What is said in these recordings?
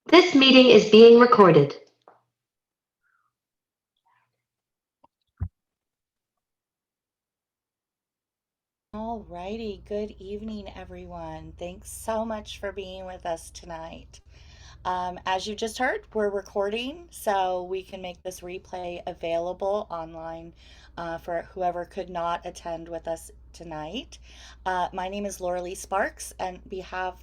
This meeting is being recorded. Alrighty, good evening, everyone. Thanks so much for being with us tonight. As you just heard, we're recording so we can make this replay available online for whoever could not attend with us tonight. My name is Laura Lee Sparks, and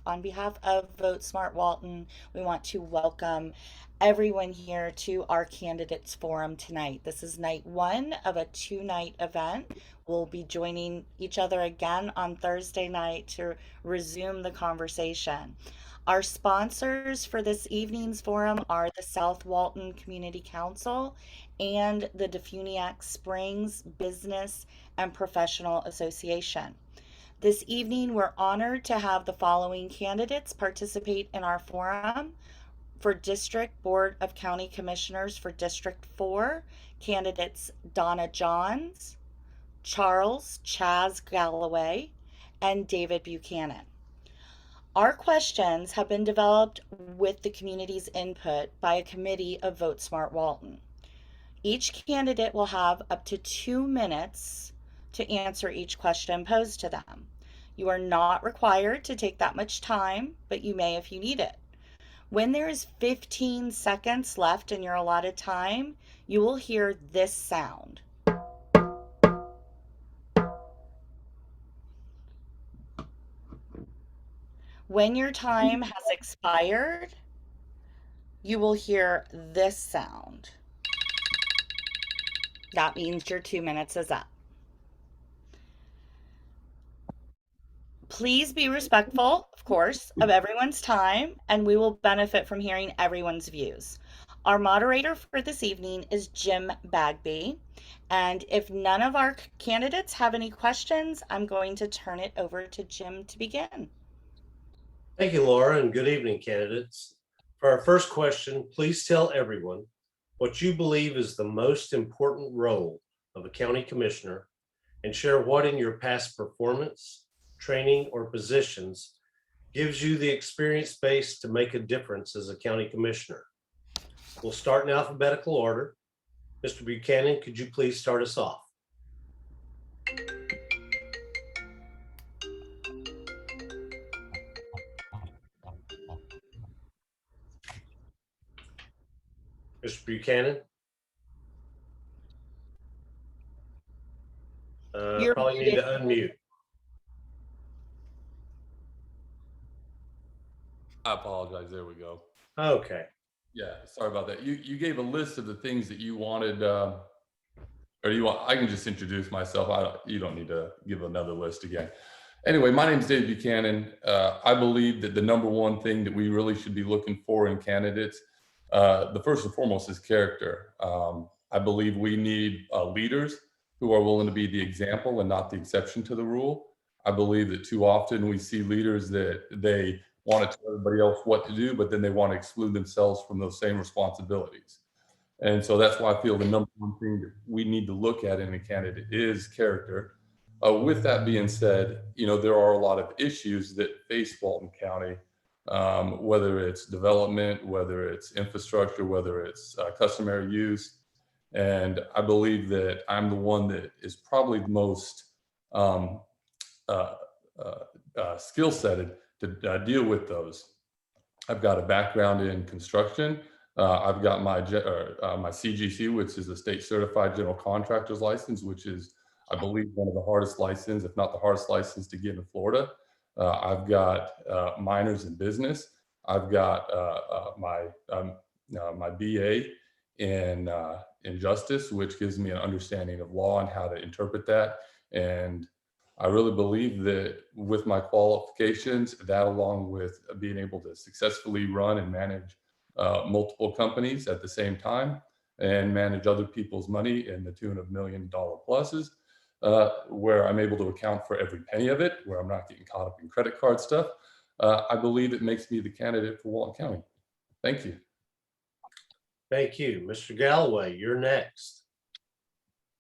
on behalf of Vote Smart Walton, we want to welcome everyone here to our candidates forum tonight. This is night one of a two-night event. We'll be joining each other again on Thursday night to resume the conversation. Our sponsors for this evening's forum are the South Walton Community Council and the Defuniak Springs Business and Professional Association. This evening, we're honored to have the following candidates participate in our forum. For District Board of County Commissioners for District 4, candidates Donna Johns, Charles Chaz Galloway, and David Buchanan. Our questions have been developed with the community's input by a committee of Vote Smart Walton. Each candidate will have up to 2 minutes to answer each question posed to them. You are not required to take that much time, but you may if you need it. When there is 15 seconds left in your allotted time, you will hear this sound. When your time has expired, you will hear this sound. That means your 2 minutes is up. Please be respectful, of course, of everyone's time, and we will benefit from hearing everyone's views. Our moderator for this evening is Jim Bagby, and if none of our candidates have any questions, I'm going to turn it over to Jim to begin. Thank you, Laura, and good evening, candidates. For our first question, please tell everyone what you believe is the most important role of a county commissioner and share what in your past performance, training, or positions gives you the experience base to make a difference as a county commissioner. We'll start in alphabetical order. Mr. Buchanan, could you please start us off? Mr. Buchanan? Probably need to unmute. I apologize. There we go. Okay. Yeah, sorry about that. You gave a list of the things that you wanted, or you want? I can just introduce myself. You don't need to give another list again. Anyway, my name is Dave Buchanan. I believe that the number one thing that we really should be looking for in candidates, the first and foremost, is character. I believe we need leaders who are willing to be the example and not the exception to the rule. I believe that too often we see leaders that they want to tell everybody else what to do, but then they want to exclude themselves from those same responsibilities. And so that's why I feel the number one thing that we need to look at in a candidate is character. With that being said, there are a lot of issues that face Walton County, whether it's development, whether it's infrastructure, whether it's customary use. And I believe that I'm the one that is probably the most skill-setted to deal with those. I've got a background in construction. I've got my CGC, which is a state certified general contractor's license, which is, I believe, one of the hardest licenses, if not the hardest license to get in Florida. I've got minors in business. I've got my BA in justice, which gives me an understanding of law and how to interpret that. And I really believe that with my qualifications, that along with being able to successfully run and manage multiple companies at the same time and manage other people's money in the tune of $1 million pluses, where I'm able to account for every penny of it, where I'm not getting caught up in credit card stuff, I believe it makes me the candidate for Walton County. Thank you. Thank you. Mr. Galloway, you're next.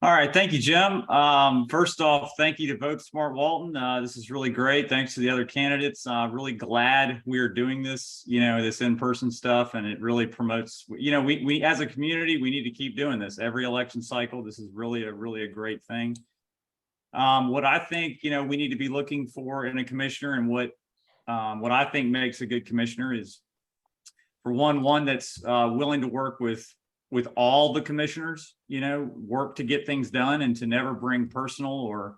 All right, thank you, Jim. First off, thank you to Vote Smart Walton. This is really great. Thanks to the other candidates. Really glad we are doing this, this in-person stuff, and it really promotes, we as a community, we need to keep doing this every election cycle. This is really a great thing. What I think, we need to be looking for in a commissioner, and what I think makes a good commissioner is, for one that's willing to work with all the commissioners, work to get things done and to never bring personal or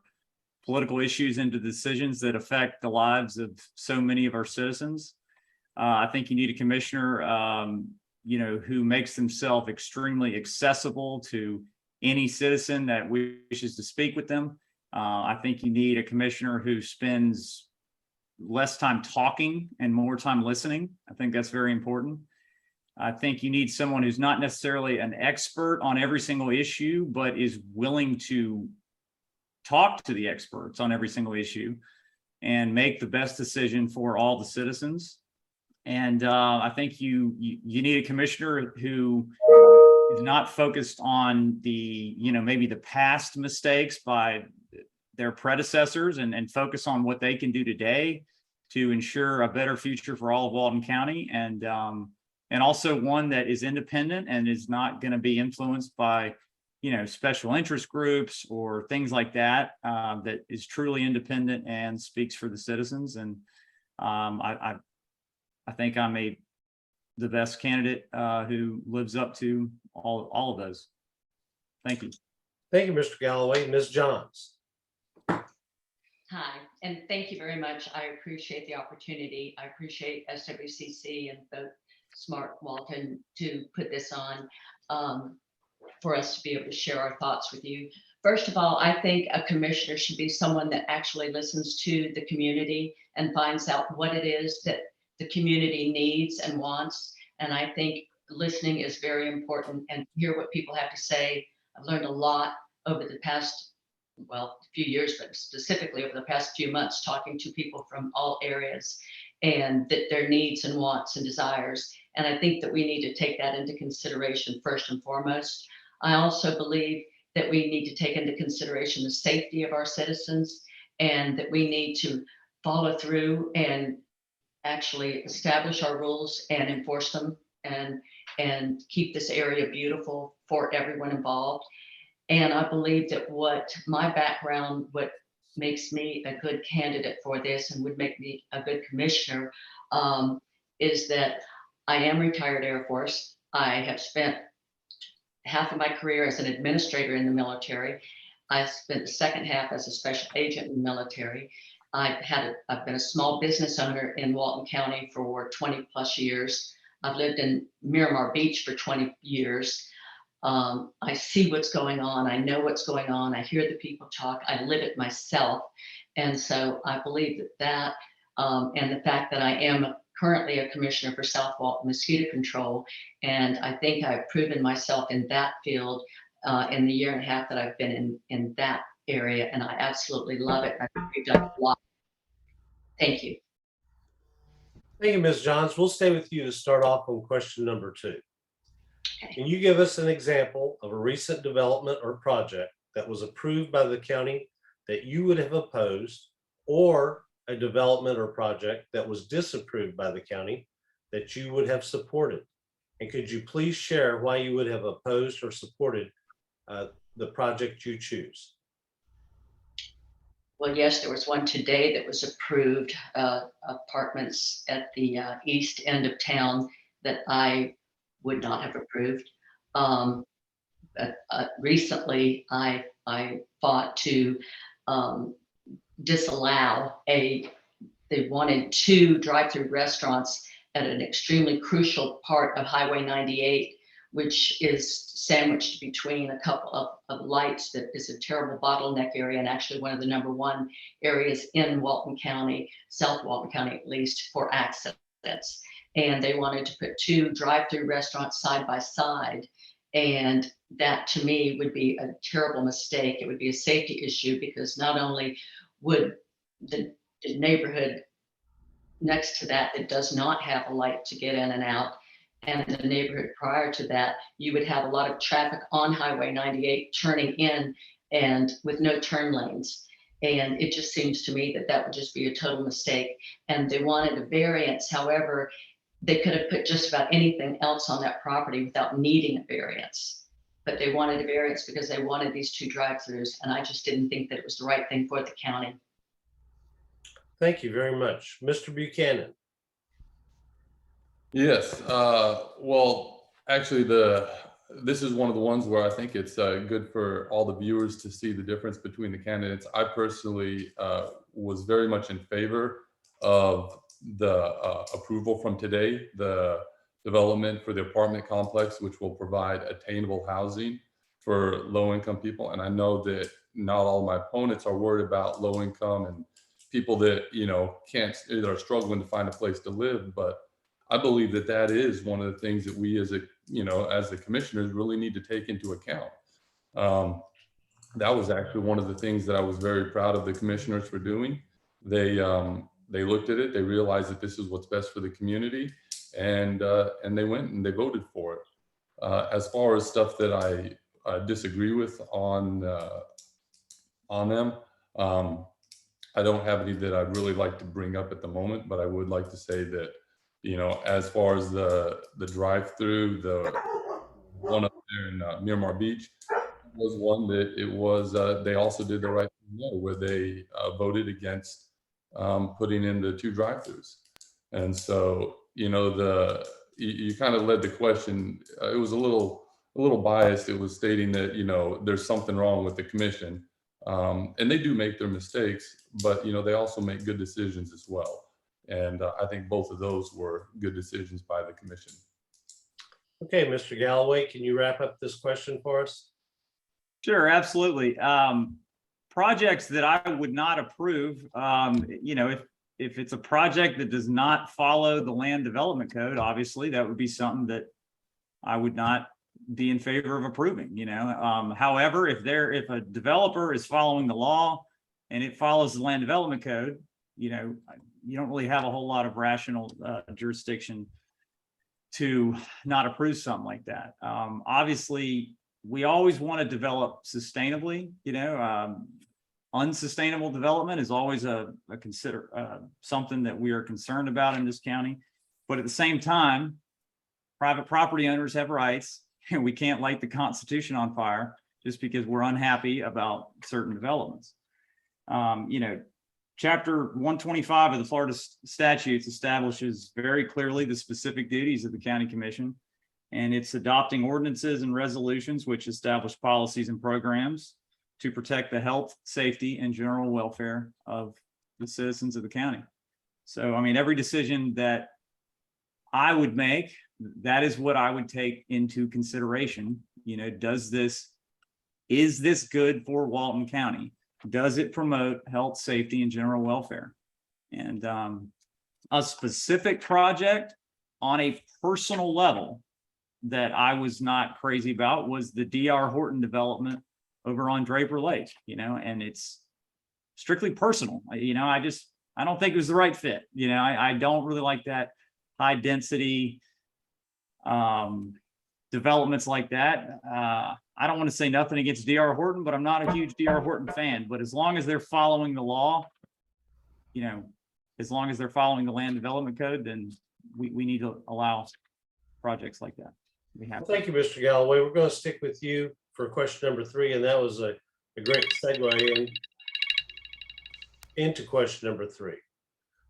political issues into decisions that affect the lives of so many of our citizens. I think you need a commissioner, who makes himself extremely accessible to any citizen that wishes to speak with them. I think you need a commissioner who spends less time talking and more time listening. I think that's very important. I think you need someone who's not necessarily an expert on every single issue, but is willing to talk to the experts on every single issue and make the best decision for all the citizens. And I think you need a commissioner who is not focused on the, maybe the past mistakes by their predecessors, and focus on what they can do today to ensure a better future for all of Walton County. And also one that is independent and is not going to be influenced by, special interest groups or things like that, that is truly independent and speaks for the citizens. And I think I'm the best candidate who lives up to all of those. Thank you. Thank you, Mr. Galloway. Ms. Johns. Hi, and thank you very much. I appreciate the opportunity. I appreciate SWCC and Vote Smart Walton to put this on for us to be able to share our thoughts with you. First of all, I think a commissioner should be someone that actually listens to the community and finds out what it is that the community needs and wants. And I think listening is very important, and hear what people have to say. I've learned a lot over the past, few years, but specifically over the past few months, talking to people from all areas, and that their needs and wants and desires. And I think that we need to take that into consideration first and foremost. I also believe that we need to take into consideration the safety of our citizens, and that we need to follow through and actually establish our rules and enforce them, and keep this area beautiful for everyone involved. And I believe that what makes me a good candidate for this and would make me a good commissioner is that I am retired Air Force. I have spent half of my career as an administrator in the military. I spent the second half as a special agent in the military. I've been a small business owner in Walton County for 20 plus years. I've lived in Miramar Beach for 20 years. I see what's going on. I know what's going on. I hear the people talk. I live it myself. And so I believe that and the fact that I am currently a commissioner for South Walton mosquito control, and I think I've proven myself in that field in the year and a half that I've been in that area, and I absolutely love it. I think we've done a lot. Thank you. Thank you, Ms. Johns. We'll stay with you to start off on question number 2. Okay. Can you give us an example of a recent development or project that was approved by the county that you would have opposed, or a development or project that was disapproved by the county that you would have supported? And could you please share why you would have opposed or supported the project you choose? Well, yes, there was one today that was approved, apartments at the east end of town that I would not have approved. But recently, I fought to disallow they wanted 2 drive-through restaurants at an extremely crucial part of Highway 98, which is sandwiched between a couple of lights that is a terrible bottleneck area, and actually one of the #1 areas in Walton County, South Walton County at least, for accidents. And they wanted to put 2 drive-through restaurants side by side. And that to me would be a terrible mistake. It would be a safety issue, because not only would the neighborhood next to that does not have a light to get in and out, and the neighborhood prior to that, you would have a lot of traffic on Highway 98 turning in and with no turn lanes. And it just seems to me that that would just be a total mistake. And they wanted a variance. However, they could have put just about anything else on that property without needing a variance. But they wanted a variance because they wanted these 2 drive-throughs. And I just didn't think that it was the right thing for the county. Thank you very much. Mr. Buchanan. Yes, well, actually, this is one of the ones where I think it's good for all the viewers to see the difference between the candidates. I personally was very much in favor of the approval from today, the development for the apartment complex, which will provide attainable housing for low-income people. And I know that not all my opponents are worried about low income and people that, you know, can't, that are struggling to find a place to live, but I believe that that is one of the things that we as a, you know, as the commissioners really need to take into account. That was actually one of the things that I was very proud of the commissioners for doing. They looked at it, they realized that this is what's best for the community, and they went and they voted for it. As far as stuff that I disagree with on them, I don't have any that I'd really like to bring up at the moment, but I would like to say that, you know, as far as the drive-through, the one up there in Miramar Beach was one that it was, they also did the right thing there, where they voted against putting in the 2 drive-throughs. And so, you know, you kind of led the question. It was a little biased. It was stating that, you know, there's something wrong with the commission. And they do make their mistakes, but, you know, they also make good decisions as well. And I think both of those were good decisions by the commission. Okay, Mr. Galloway, can you wrap up this question for us? Sure, absolutely. Projects that I would not approve, you know, if it's a project that does not follow the land development code, obviously that would be something that I would not be in favor of approving, you know. However, if a developer is following the law and it follows the land development code, you know, you don't really have a whole lot of rational jurisdiction to not approve something like that. Obviously, we always want to develop sustainably, you know. Unsustainable development is always something that we are concerned about in this county. But at the same time, private property owners have rights, and we can't light the Constitution on fire just because we're unhappy about certain developments. You know, Chapter 125 of the Florida statutes establishes very clearly the specific duties of the county commission, and it's adopting ordinances and resolutions which establish policies and programs to protect the health, safety, and general welfare of the citizens of the county. So, I mean, every decision that I would make, that is what I would take into consideration. You know, is this good for Walton County? Does it promote health, safety, and general welfare? And a specific project on a personal level that I was not crazy about was the D.R. Horton development over on Draper Lake, you know, and it's strictly personal. You know, I don't think it was the right fit. You know, I don't really like that high density developments like that. I don't want to say nothing against D.R. Horton, but I'm not a huge D.R. Horton fan. But as long as they're following the law, you know, as long as they're following the land development code, then we need to allow projects like that. We have. Thank you, Mr. Galloway. We're going to stick with you for question number 3, and that was a great segue into question number 3,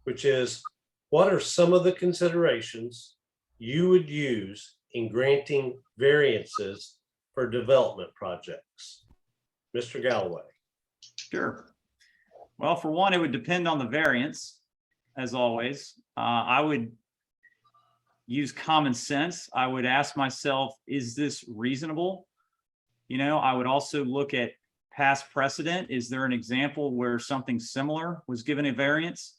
which is, what are some of the considerations you would use in granting variances for development projects? Mr. Galloway. Sure. Well, for one, it would depend on the variance, as always. I would use common sense. I would ask myself, is this reasonable? You know, I would also look at past precedent. Is there an example where something similar was given a variance?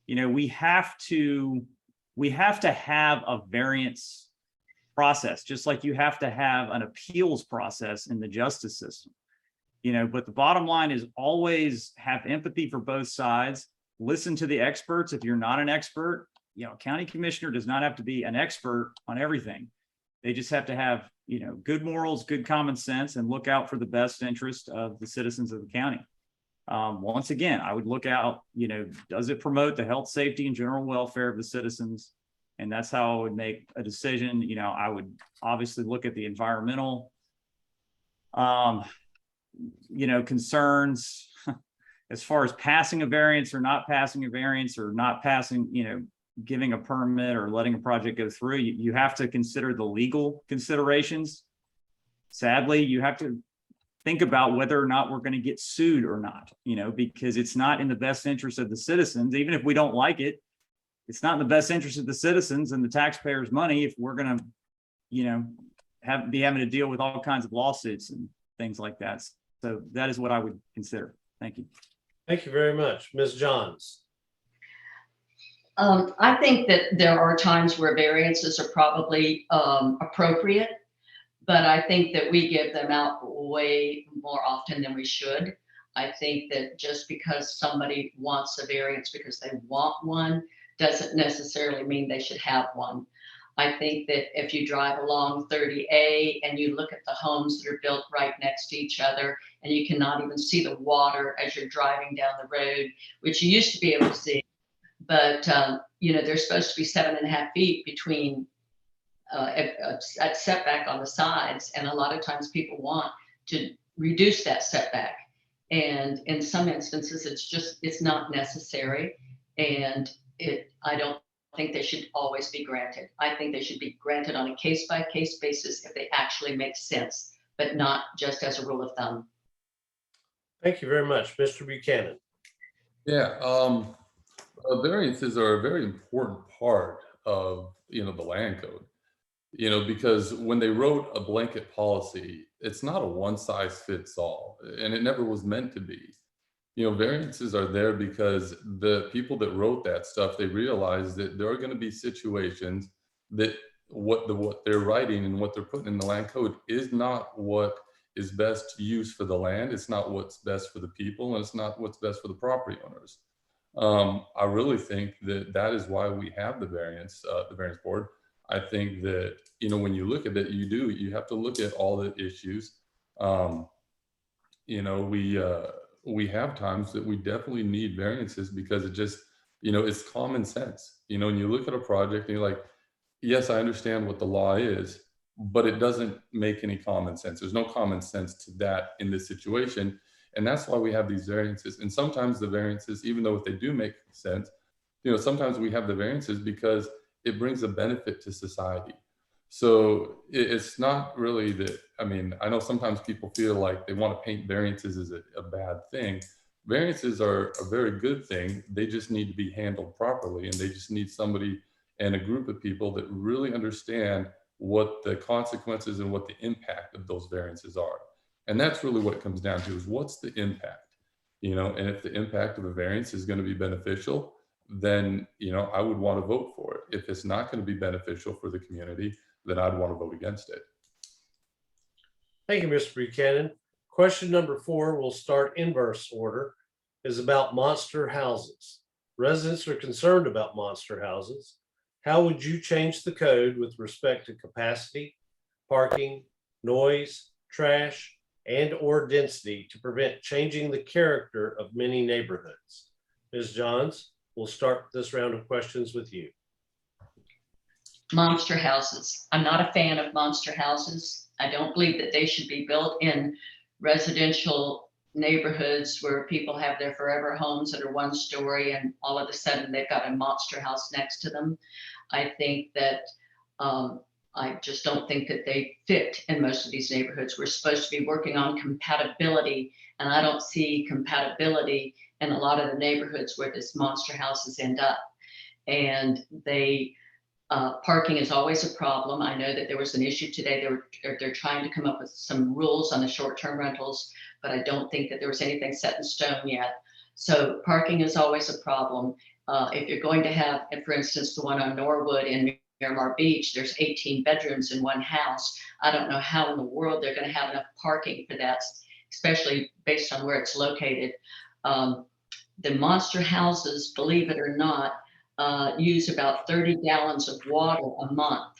You know, we have to have a variance process, just like you have to have an appeals process in the justice system. You know, but the bottom line is always have empathy for both sides. Listen to the experts. If you're not an expert, a county commissioner does not have to be an expert on everything. They just have to have, good morals, good common sense, and look out for the best interest of the citizens of the county. Once again, I would look out, does it promote the health, safety, and general welfare of the citizens? And that's how I would make a decision. I would obviously look at the environmental, concerns as far as passing a variance or not passing a variance or not passing, giving a permit or letting a project go through. You have to consider the legal considerations. Sadly, you have to think about whether or not we're going to get sued or not, because it's not in the best interest of the citizens. Even if we don't like it, it's not in the best interest of the citizens and the taxpayers' money if we're going to, be having to deal with all kinds of lawsuits and things like that. So that is what I would consider. Thank you. Thank you very much. Ms. Johns. I think that there are times where variances are probably appropriate, but I think that we give them out way more often than we should. I think that just because somebody wants a variance because they want one doesn't necessarily mean they should have one. I think that if you drive along 30A and you look at the homes that are built right next to each other and you cannot even see the water as you're driving down the road, which you used to be able to see, but there's supposed to be 7.5 feet between a setback on the sides, and a lot of times people want to reduce that setback, and in some instances it's not necessary, and I don't think they should always be granted. I think they should be granted on a case-by-case basis if they actually make sense, but not just as a rule of thumb. Thank you very much. Mr. Buchanan. Yeah, variances are a very important part of, the land code, because when they wrote a blanket policy, it's not a one size fits all, and it never was meant to be. Variances are there because the people that wrote that stuff, they realized that there are going to be situations that what they're writing and what they're putting in the land code is not what is best use for the land. It's not what's best for the people, and it's not what's best for the property owners. I really think that is why we have the variance board. I think that, when you look at it, you have to look at all the issues. We have times that we definitely need variances because it just, it's common sense. When you look at a project and you're like, yes, I understand what the law is, but it doesn't make any common sense. There's no common sense to that in this situation. And that's why we have these variances. And sometimes the variances, even though if they do make sense, sometimes we have the variances because it brings a benefit to society. So it's not really that, I know sometimes people feel like they want to paint variances as a bad thing. Variances are a very good thing. They just need to be handled properly, and they just need somebody and a group of people that really understand what the consequences and what the impact of those variances are. And that's really what it comes down to, is what's the impact, and if the impact of a variance is going to be beneficial, then, I would want to vote for it. If it's not going to be beneficial for the community, then I'd want to vote against it. Thank you, Mr. Buchanan. Question number 4 will start inverse order, is about monster houses. Residents are concerned about monster houses. How would you change the code with respect to capacity, parking, noise, trash, and/or density to prevent changing the character of many neighborhoods? Ms. Johns, we'll start this round of questions with you. Monster houses. I'm not a fan of monster houses. I don't believe that they should be built in residential neighborhoods where people have their forever homes that are 1 story and all of a sudden they've got a monster house next to them. I think that I just don't think that they fit in most of these neighborhoods. We're supposed to be working on compatibility, and I don't see compatibility in a lot of the neighborhoods where these monster houses end up. And parking is always a problem. I know that there was an issue today. They're trying to come up with some rules on the short-term rentals, but I don't think that there was anything set in stone yet. So parking is always a problem. If you're going to have, for instance, the one on Norwood in Miramar Beach, there's 18 bedrooms in one house. I don't know how in the world they're going to have enough parking for that, especially based on where it's located. The monster houses, believe it or not, use about 30 gallons of water a month,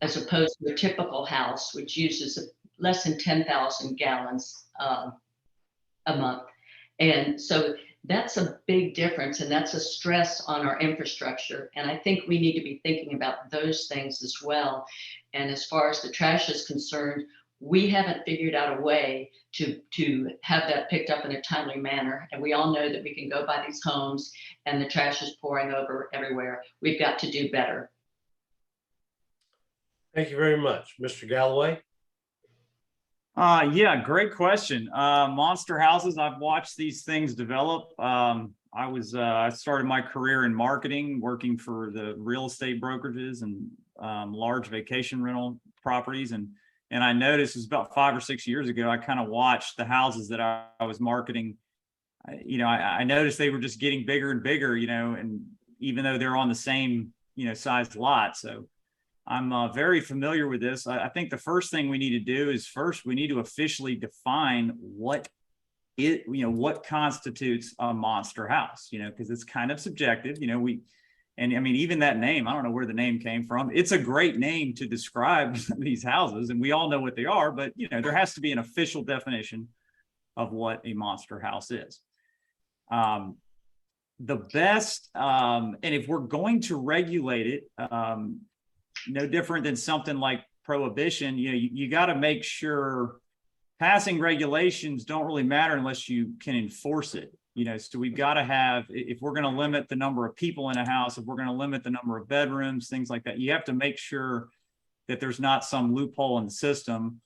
as opposed to a typical house, which uses less than 10,000 gallons a month. And so that's a big difference, and that's a stress on our infrastructure. And I think we need to be thinking about those things as well. And as far as the trash is concerned, we haven't figured out a way to have that picked up in a timely manner. And we all know that we can go by these homes and the trash is pouring over everywhere. We've got to do better. Thank you very much. Mr. Galloway? Yeah, great question. Monster houses, I've watched these things develop. I started my career in marketing, working for the real estate brokerages and large vacation rental properties. And I noticed it was about 5 or 6 years ago, I kind of watched the houses that I was marketing. I noticed they were just getting bigger and bigger, and even though they're on the same, sized lot. So I'm very familiar with this. I think the first thing we need to do is first we need to officially define what constitutes a monster house, because it's kind of subjective, even that name, I don't know where the name came from. It's a great name to describe these houses, and we all know what they are, but there has to be an official definition of what a monster house is. The best, and if we're going to regulate it, no different than something like prohibition, you got to make sure passing regulations don't really matter unless you can enforce it. So we've got to have, if we're going to limit the number of people in a house, if we're going to limit the number of bedrooms, things like that, you have to make sure that there's not some loophole in the system,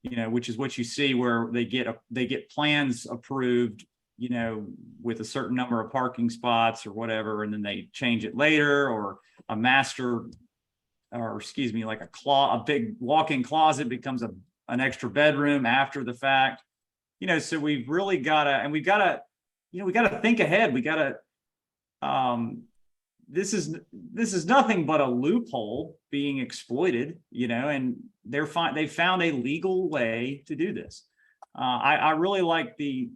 which is what you see where they get plans approved, with a certain number of parking spots or whatever, and then they change it later, or a like a big walk-in closet becomes an extra bedroom after the fact. So we've really got to, and we got to think ahead. We got to, this is nothing but a loophole being exploited, and they found a legal way to do this. I really like the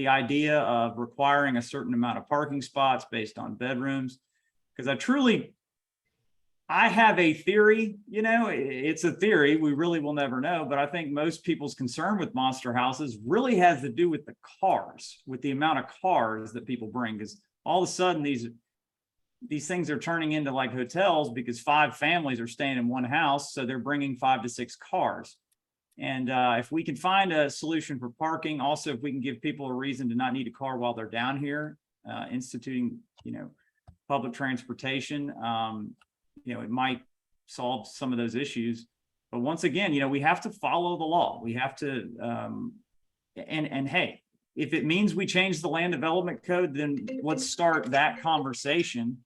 idea of requiring a certain amount of parking spots based on bedrooms, because I have a theory, it's a theory, we really will never know, but I think most people's concern with monster houses really has to do with the cars, with the amount of cars that people bring, because all of a sudden these things are turning into like hotels because 5 families are staying in one house, so they're bringing 5 to 6 cars. And if we can find a solution for parking, also if we can give people a reason to not need a car while they're down here, instituting, public transportation, it might solve some of those issues. But once again, we have to follow the law. We have to, and hey, if it means we change the land development code, then let's start that conversation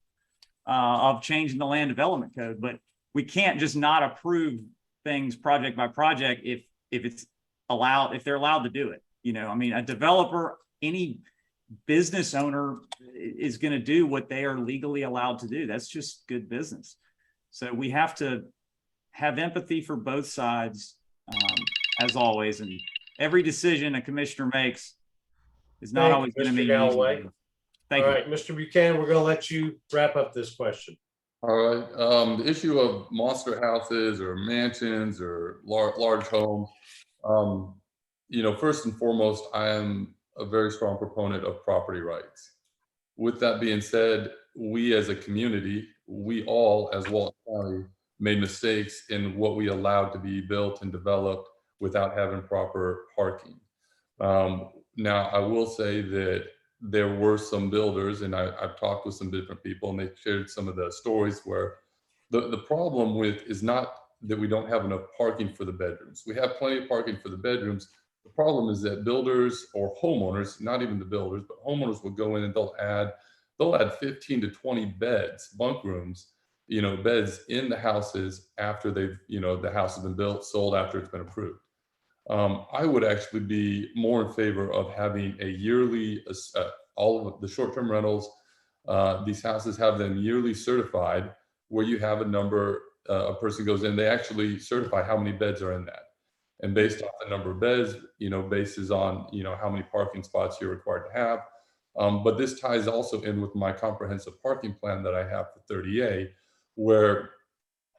of changing the land development code. But we can't just not approve things project by project if it's allowed, if they're allowed to do it. A developer, any business owner is going to do what they are legally allowed to do. That's just good business. So we have to have empathy for both sides, as always. And every decision a commissioner makes is not always going to be easy. Thank you. All right, Mr. Buchanan, we're going to let you wrap up this question. All right. The issue of monster houses or mansions or large homes, first and foremost, I am a very strong proponent of property rights. With that being said, we as a community, we all as Walton County made mistakes in what we allowed to be built and developed without having proper parking. Now, I will say that there were some builders, and I've talked with some different people, and they shared some of the stories where the problem with is not that we don't have enough parking for the bedrooms. We have plenty of parking for the bedrooms. The problem is that builders or homeowners, not even the builders, but homeowners will go in and they'll add 15 to 20 beds, bunk rooms, beds in the houses after they've, the house has been built, sold, after it's been approved. I would actually be more in favor of having a yearly, all of the short-term rentals, these houses have them yearly certified, where you have a number, a person goes in, they actually certify how many beds are in that. And based on the number of beds, bases on, how many parking spots you're required to have, But this ties also in with my comprehensive parking plan that I have for 30A, where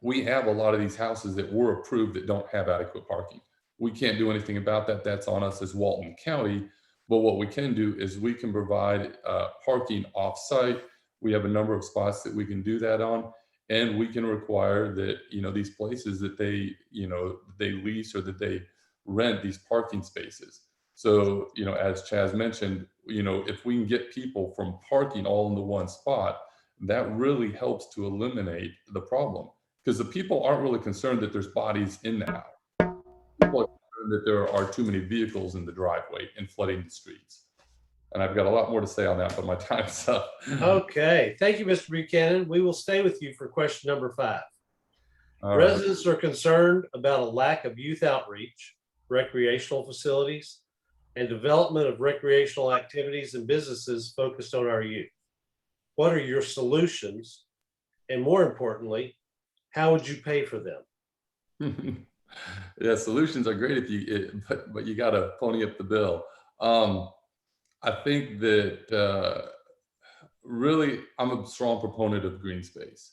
we have a lot of these houses that were approved that don't have adequate parking. We can't do anything about that. That's on us as Walton County. But what we can do is we can provide parking off-site. We have a number of spots that we can do that on, and we can require that, you know, these places that they, you know, they lease or that they rent these parking spaces. So, you know, as Chaz mentioned, you know, if we can get people from parking all into one spot, that really helps to eliminate the problem, because the people aren't really concerned that there's bodies in the house. People are concerned that there are too many vehicles in the driveway and flooding the streets. And I've got a lot more to say on that, but my time's up. Okay, thank you, Mr. Buchanan. We will stay with you for question number 5. All right. Residents are concerned about a lack of youth outreach, recreational facilities, and development of recreational activities and businesses focused on our youth. What are your solutions? And more importantly, how would you pay for them? Yeah, solutions are great if you, but you got to pony up the bill. I think that really, I'm a strong proponent of green space.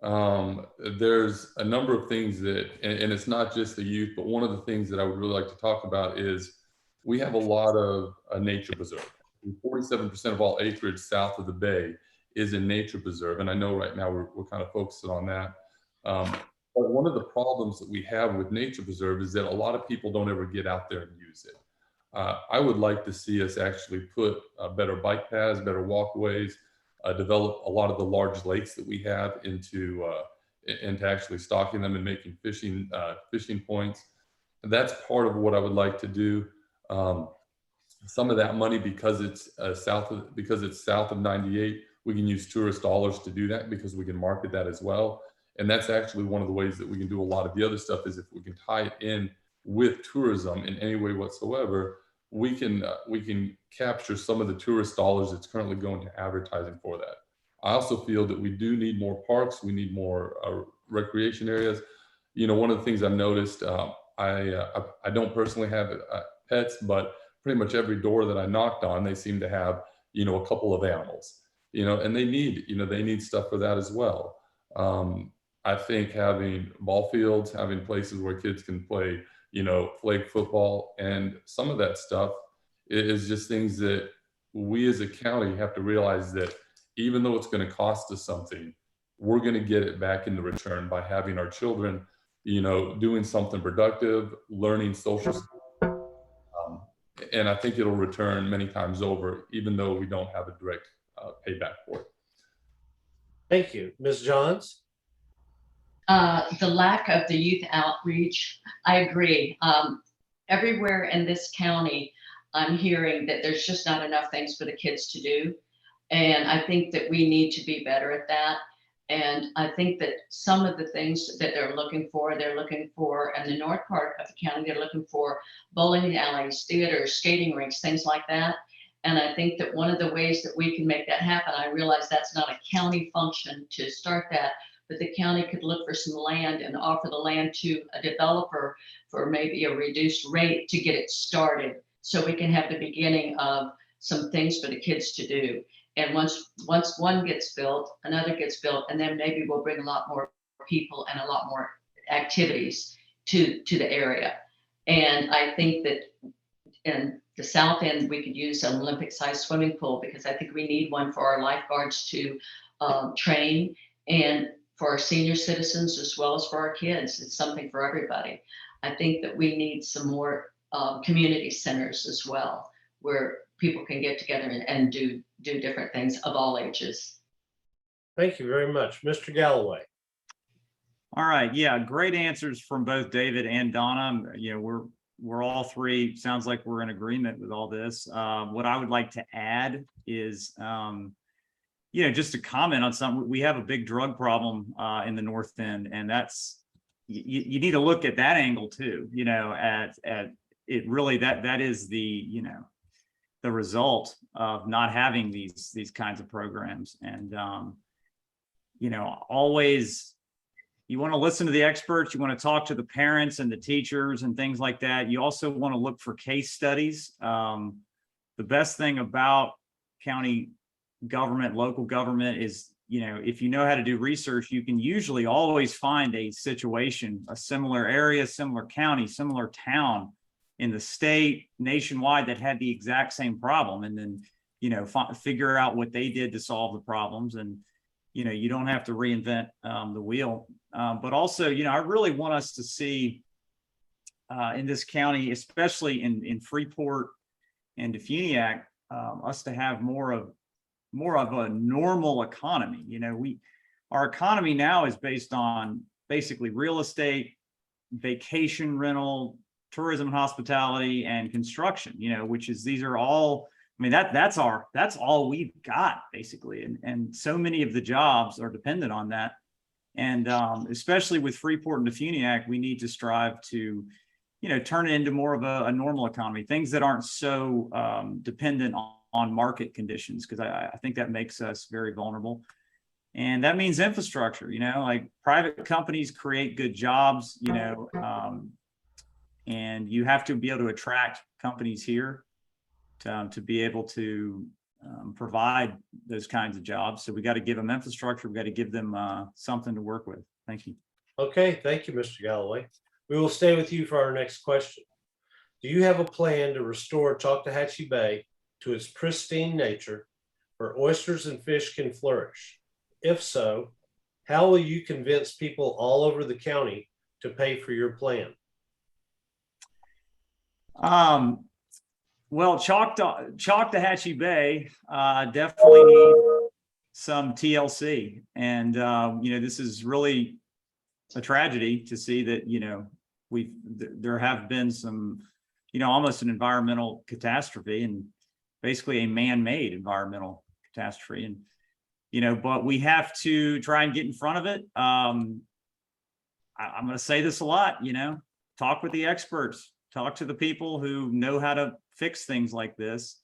There's a number of things that, and it's not just the youth, but one of the things that I would really like to talk about is we have a lot of nature preserve. 47% of all acreage south of the bay is in nature preserve. And I know right now we're kind of focusing on that. But one of the problems that we have with nature preserve is that a lot of people don't ever get out there and use it. I would like to see us actually put better bike paths, better walkways, develop a lot of the large lakes that we have into actually stocking them and making fishing points. And that's part of what I would like to do. Some of that money, because it's south of 98, we can use tourist dollars to do that, because we can market that as well. And that's actually one of the ways that we can do a lot of the other stuff, is if we can tie it in with tourism in any way whatsoever, we can capture some of the tourist dollars that's currently going to advertising for that. I also feel that we do need more parks. We need more recreation areas. You know, one of the things I've noticed, I don't personally have pets, but pretty much every door that I knocked on, they seem to have, you know, a couple of animals, you know, and they need stuff for that as well. I think having ball fields, having places where kids can play, you know, flag football, and some of that stuff is just things that we as a county have to realize that even though it's going to cost us something, we're going to get it back in the return by having our children, you know, doing something productive, learning social skills. And I think it'll return many times over, even though we don't have a direct payback for it. Thank you. Ms. Johns? The lack of the youth outreach, I agree. Everywhere in this county, I'm hearing that there's just not enough things for the kids to do. And I think that we need to be better at that. And I think that some of the things that they're looking for in the north part of the county, they're looking for bowling alleys, theaters, skating rinks, things like that. And I think that one of the ways that we can make that happen, I realize that's not a county function to start that, but the county could look for some land and offer the land to a developer for maybe a reduced rate to get it started, so we can have the beginning of some things for the kids to do. And once one gets built, another gets built, and then maybe we'll bring a lot more people and a lot more activities to the area. And I think that in the south end, we could use an Olympic-sized swimming pool, because I think we need one for our lifeguards to train, and for our senior citizens as well as for our kids. It's something for everybody. I think that we need some more community centers as well, where people can get together and do different things of all ages. Thank you very much. Mr. Galloway? All right, yeah, great answers from both David and Donna. You know, we're all three, sounds like we're in agreement with all this. What I would like to add is, you know, just to comment on something. We have a big drug problem in the North End, and that's, you need to look at that angle too. You know, at it really, that is the, you know, the result of not having these kinds of programs. And you know, always, you want to listen to the experts, you want to talk to the parents and the teachers and things like that. You also want to look for case studies. The best thing about county government, local government is, you know, if you know how to do research, you can usually always find a situation, a similar area, similar county, similar town in the state, nationwide, that had the exact same problem. And then, you know, figure out what they did to solve the problems. And, you know, you don't have to reinvent the wheel. But also, you know, I really want us to see in this county, especially in Freeport and Defuniak, us to have more of a normal economy. You know, our economy now is based on basically real estate, vacation rental, tourism and hospitality, and construction, you know, these are all, I mean, that's all we've got basically. And so many of the jobs are dependent on that. And especially with Freeport and Defuniak, we need to strive to, you know, turn it into more of a normal economy, things that aren't so dependent on market conditions, because I think that makes us very vulnerable. And that means infrastructure, you know, like private companies create good jobs, you know, and you have to be able to attract companies here to be able to provide those kinds of jobs. So we got to give them infrastructure. We got to give them something to work with. Thank you. Okay, thank you, Mr. Galloway. We will stay with you for our next question. Do you have a plan to restore Choctawhatchee Bay to its pristine nature where oysters and fish can flourish? If so, how will you convince people all over the county to pay for your plan? Well, Choctawhatchee Bay definitely need some TLC. And, you know, this is really a tragedy to see that, you know, there have been some, you know, almost an environmental catastrophe, and basically a man-made environmental catastrophe. And, you know, but we have to try and get in front of it. I'm going to say this a lot, you know, talk with the experts, talk to the people who know how to fix things like this,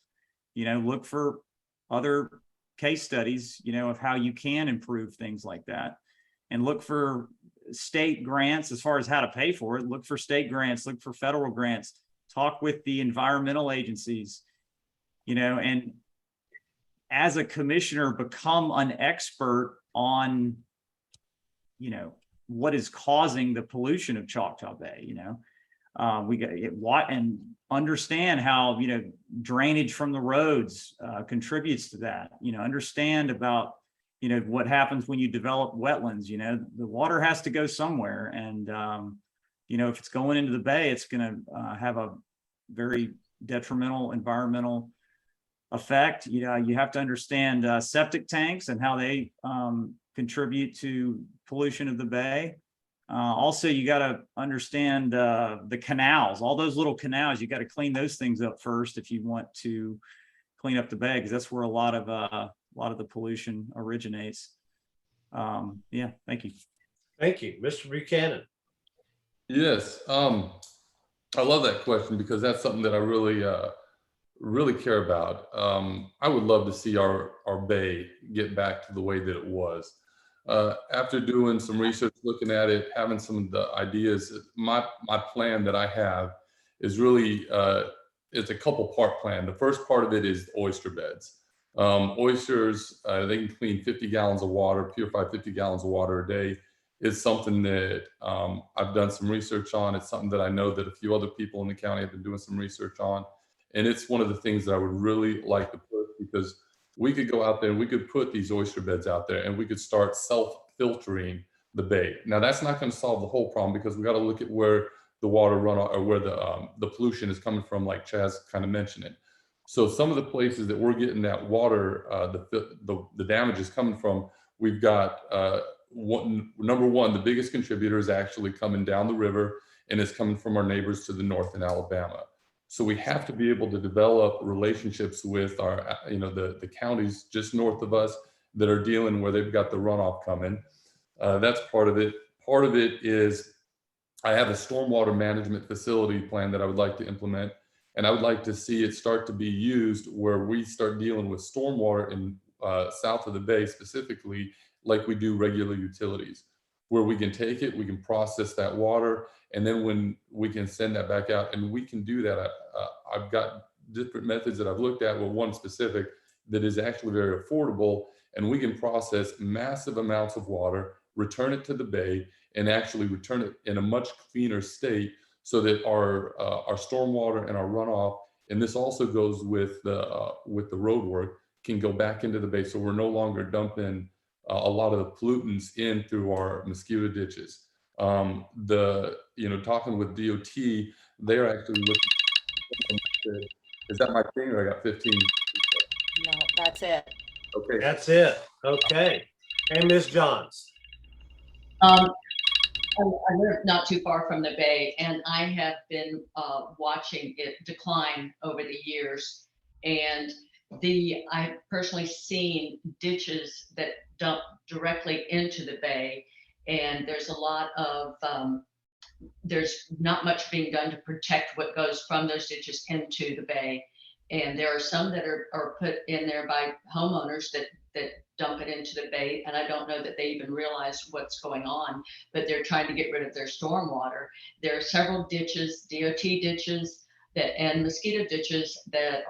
you know, look for other case studies, you know, of how you can improve things like that, and look for state grants as far as how to pay for it. Look for state grants, look for federal grants, talk with the environmental agencies, you know, and as a commissioner, become an expert on, you know, what is causing the pollution of Choctaw Bay, you know. We got what, and understand how, you know, drainage from the roads contributes to that, you know, understand about, you know, what happens when you develop wetlands. You know, the water has to go somewhere. And, you know, if it's going into the bay, it's going to have a very detrimental environmental effect. You know, you have to understand septic tanks and how they contribute to pollution of the bay. Also, you got to understand the canals, all those little canals. You got to clean those things up first if you want to clean up the bay, because that's where a lot of the pollution originates. Yeah, thank you. Thank you, Mr. Buchanan. Yes, I love that question because that's something that I really care about. I would love to see our bay get back to the way that it was. After doing some research, looking at it, having some of the ideas, my plan that I have is really, it's a couple part plan. The first part of it is oyster beds. Oysters, they can clean 50 gallons of water, purify 50 gallons of water a day. It's something that I've done some research on. It's something that I know that a few other people in the county have been doing some research on. And it's one of the things that I would really like to put, because we could go out there and we could put these oyster beds out there and we could start self-filtering the bay. Now that's not going to solve the whole problem, because we got to look at where the water runoff or where the pollution is coming from, like Chaz kind of mentioned it. So some of the places that we're getting that water, the damage is coming from, we've got number one, the biggest contributor is actually coming down the river, and it's coming from our neighbors to the north in Alabama. So we have to be able to develop relationships with our, you know, the counties just north of us that are dealing where they've got the runoff coming. That's part of it. Part of it is I have a stormwater management facility plan that I would like to implement, and I would like to see it start to be used where we start dealing with stormwater in south of the bay specifically, like we do regular utilities, where we can take it, we can process that water, and then when we can send that back out, and we can do that. I've got different methods that I've looked at. Well, one specific that is actually very affordable, and we can process massive amounts of water, return it to the bay, and actually return it in a much cleaner state so that our stormwater and our runoff, and this also goes with the road work, can go back into the bay. So we're no longer dumping a lot of the pollutants in through our mosquito ditches. Talking with DOT, they're actually looking. Is that my thing, or I got 15? No, that's it. Okay. That's it. Okay. And Ms. Johns. I live not too far from the bay, and I have been watching it decline over the years. And I've personally seen ditches that dump directly into the bay, and there's a lot of there's not much being done to protect what goes from those ditches into the bay. And there are some that are put in there by homeowners that dump it into the bay. And I don't know that they even realize what's going on, but they're trying to get rid of their stormwater. There are several ditches, DOT ditches and mosquito ditches that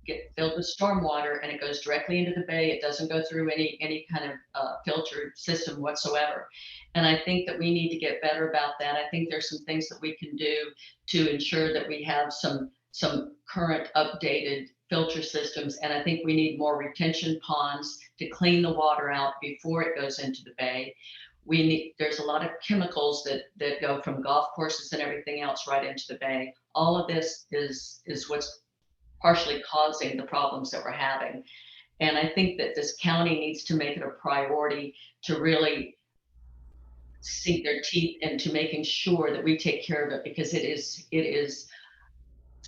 get filled with stormwater, and it goes directly into the bay. It doesn't go through any kind of filtered system whatsoever. And I think that we need to get better about that. I think there's some things that we can do to ensure that we have some current updated filter systems. And I think we need more retention ponds to clean the water out before it goes into the bay. There's a lot of chemicals that go from golf courses and everything else right into the bay. All of this is what's partially causing the problems that we're having. And I think that this county needs to make it a priority to really sink their teeth into making sure that we take care of it, because it is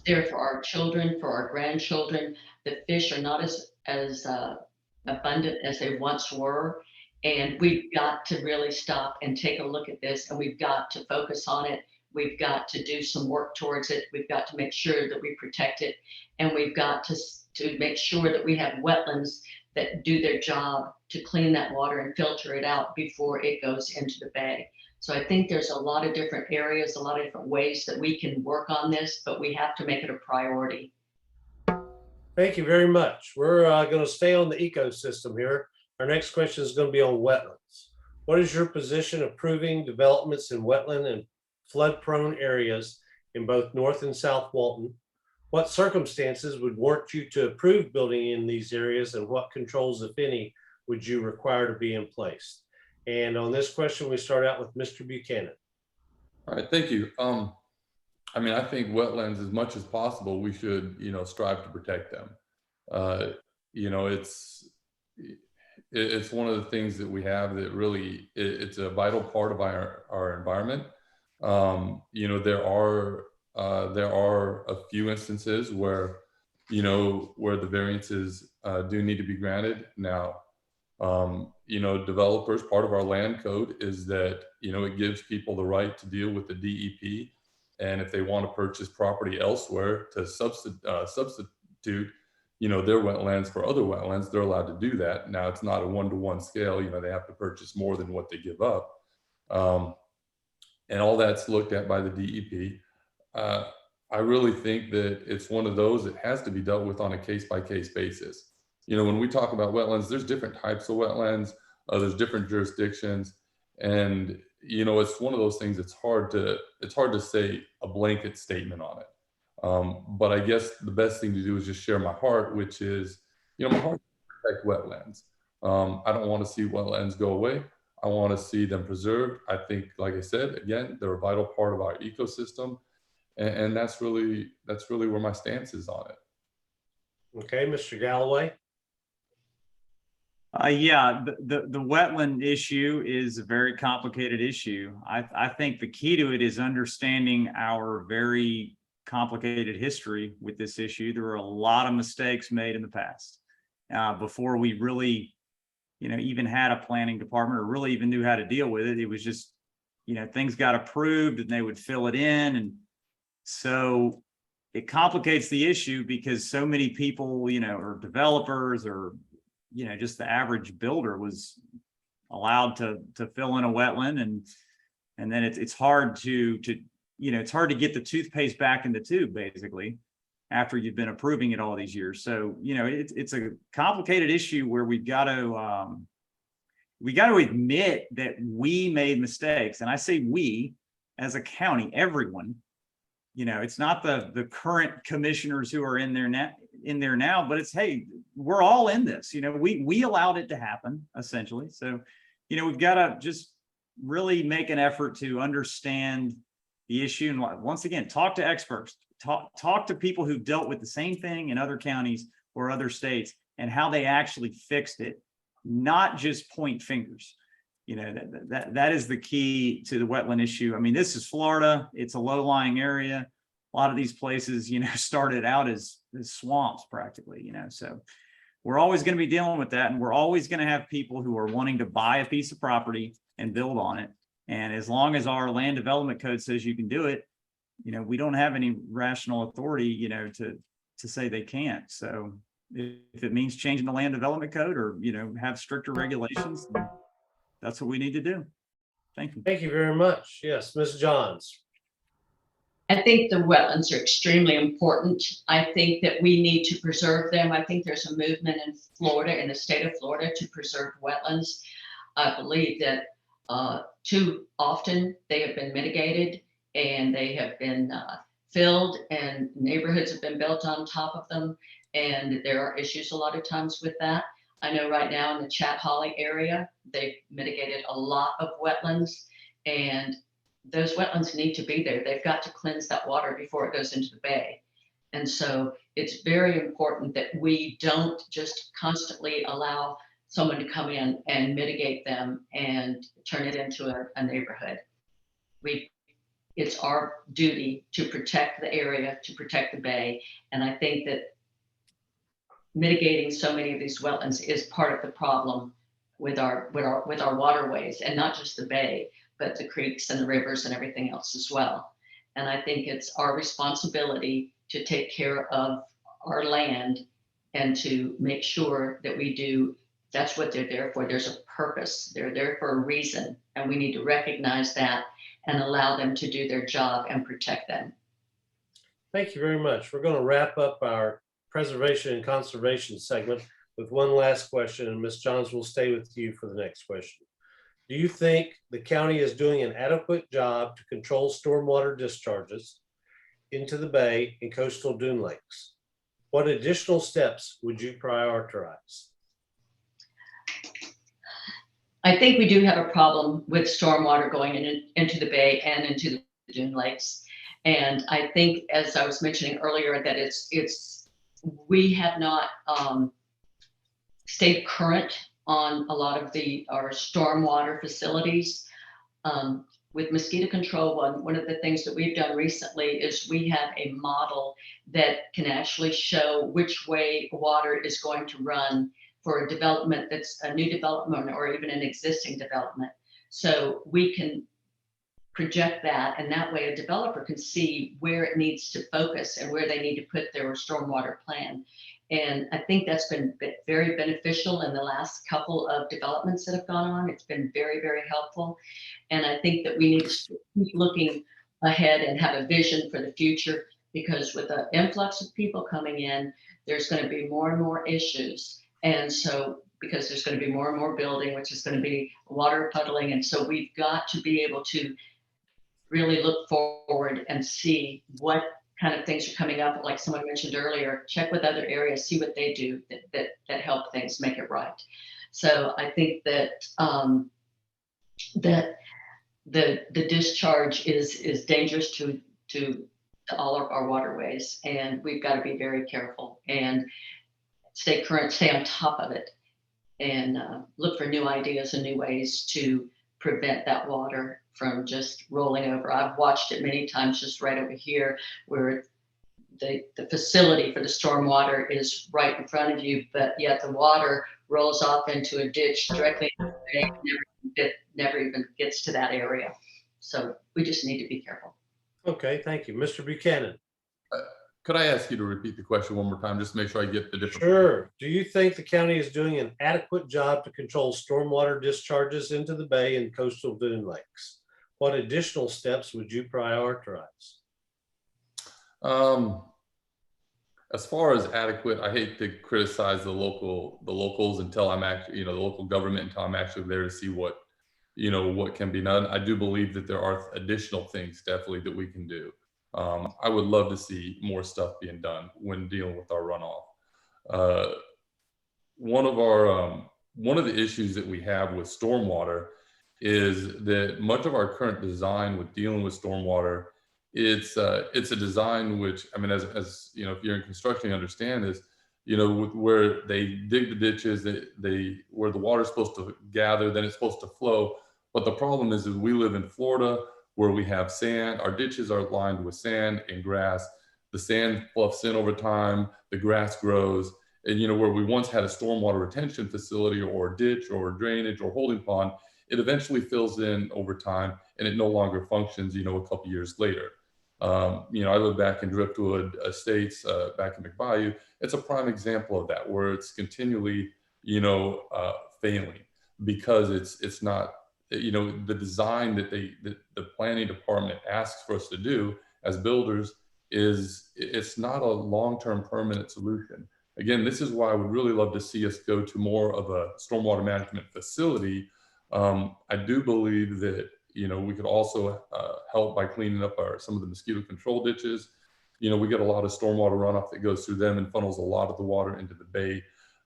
there for our children, for our grandchildren. The fish are not as abundant as they once were. And we've got to really stop and take a look at this, and we've got to focus on it. We've got to do some work towards it. We've got to make sure that we protect it. And we've got to make sure that we have wetlands that do their job to clean that water and filter it out before it goes into the bay. So I think there's a lot of different areas, a lot of different ways that we can work on this, but we have to make it a priority. Thank you very much. We're going to stay on the ecosystem here. Our next question is going to be on wetlands. What is your position approving developments in wetland and flood-prone areas in both North and South Walton? What circumstances would warrant you to approve building in these areas, and what controls, if any, would you require to be in place? And on this question, we start out with Mr. Buchanan. All right, thank you. I think wetlands, as much as possible, we should, strive to protect them. It's one of the things that we have that really, it's a vital part of our environment. There are a few instances where, where the variances do need to be granted. Now, developers, part of our land code is that, it gives people the right to deal with the DEP. And if they want to purchase property elsewhere to substitute, their wetlands for other wetlands, they're allowed to do that. Now, it's not a one-to-one scale. They have to purchase more than what they give up. And all that's looked at by the DEP. I really think that it's one of those that has to be dealt with on a case-by-case basis. When we talk about wetlands, there's different types of wetlands, there's different jurisdictions, and it's one of those things. It's hard to say a blanket statement on it. But I guess the best thing to do is just share my heart, which is, my heart is to protect wetlands. I don't want to see wetlands go away. I want to see them preserved. I think, like I said, again, they're a vital part of our ecosystem, and that's really where my stance is on it. Okay, Mr. Galloway. Yeah, the wetland issue is a very complicated issue. I think the key to it is understanding our very complicated history with this issue. There were a lot of mistakes made in the past before we really, even had a planning department or really even knew how to deal with it. It was just, things got approved and they would fill it in. And so it complicates the issue because so many people, or developers or, just the average builder was allowed to fill in a wetland, and then it's hard to it's hard to get the toothpaste back in the tube, basically. after you've been approving it all these years. So, you know, it's a complicated issue where we got to admit that we made mistakes. And I say we as a county, everyone, you know, it's not the current commissioners who are in there now, but it's, hey, we're all in this, you know, we allowed it to happen essentially. So, you know, we've got to just really make an effort to understand the issue. And once again, talk to experts, talk to people who've dealt with the same thing in other counties or other states and how they actually fixed it, not just point fingers. You know, that is the key to the wetland issue. I mean, this is Florida. It's a low-lying area. A lot of these places, you know, started out as swamps practically, you know, so we're always going to be dealing with that. And we're always going to have people who are wanting to buy a piece of property and build on it. And as long as our land development code says you can do it, you know, we don't have any rational authority, you know, to say they can't. So if it means changing the land development code or, you know, have stricter regulations, that's what we need to do. Thank you. Thank you very much. Yes, Ms. Johns. I think the wetlands are extremely important. I think that we need to preserve them. I think there's a movement in Florida, in the state of Florida, to preserve wetlands. I believe that too often they have been mitigated and they have been filled and neighborhoods have been built on top of them. And there are issues a lot of times with that. I know right now in the Chat Holly area, they've mitigated a lot of wetlands, and those wetlands need to be there. They've got to cleanse that water before it goes into the bay. And so it's very important that we don't just constantly allow someone to come in and mitigate them and turn it into a neighborhood. It's our duty to protect the area, to protect the bay. And I think that mitigating so many of these wetlands is part of the problem with our waterways, and not just the bay, but the creeks and the rivers and everything else as well. And I think it's our responsibility to take care of our land and to make sure that we do. That's what they're there for. There's a purpose. They're there for a reason, and we need to recognize that and allow them to do their job and protect them. Thank you very much. We're going to wrap up our preservation and conservation segment with one last question, and Ms. Johns will stay with you for the next question. Do you think the county is doing an adequate job to control stormwater discharges into the bay and coastal dune lakes? What additional steps would you prioritize? I think we do have a problem with stormwater going into the bay and into the dune lakes. And I think, as I was mentioning earlier, that we have not stayed current on a lot of our stormwater facilities. With mosquito control, one of the things that we've done recently is we have a model that can actually show which way water is going to run for a development that's a new development or even an existing development. So we can project that, and that way a developer can see where it needs to focus and where they need to put their stormwater plan. And I think that's been very beneficial in the last couple of developments that have gone on. It's been very, very helpful. And I think that we need to keep looking ahead and have a vision for the future, because with the influx of people coming in, there's going to be more and more issues. And so, because there's going to be more and more building, which is going to be water puddling. And so we've got to be able to really look forward and see what kind of things are coming up. Like someone mentioned earlier, check with other areas, see what they do that help things make it right. So I think that that the discharge is dangerous to all of our waterways, and we've got to be very careful and stay current, stay on top of it, and look for new ideas and new ways to prevent that water from just rolling over. I've watched it many times just right over here, where the facility for the stormwater is right in front of you, but yet the water rolls off into a ditch directly into the bay, and never even gets to that area. So we just need to be careful. Okay, thank you. Mr. Buchanan. Could I ask you to repeat the question one more time, just to make sure I get the different? Sure. Do you think the county is doing an adequate job to control stormwater discharges into the bay and coastal dune lakes? What additional steps would you prioritize? As far as adequate, I hate to criticize the locals until I'm actually, the local government until I'm actually there to see what, what can be done. I do believe that there are additional things definitely that we can do. I would love to see more stuff being done when dealing with our runoff. One of the issues that we have with stormwater is that much of our current design with dealing with stormwater, it's a design which, I mean, as you know, if you're in construction, you understand this, with where they dig the ditches, where the water's supposed to gather, then it's supposed to flow. But the problem is we live in Florida where we have sand. Our ditches are lined with sand and grass. The sand fluffs in over time, the grass grows. And, where we once had a stormwater retention facility or a ditch or drainage or holding pond, it eventually fills in over time and it no longer functions, a couple years later. I live back in Driftwood Estates, back in McBayou. It's a prime example of that, where it's continually, failing because it's not, the design that the planning department asks for us to do as builders it's not a long-term permanent solution. Again, this is why I would really love to see us go to more of a stormwater management facility. I do believe that, we could also help by cleaning up some of the mosquito control ditches. We get a lot of stormwater runoff that goes through them and funnels a lot of the water into the bay.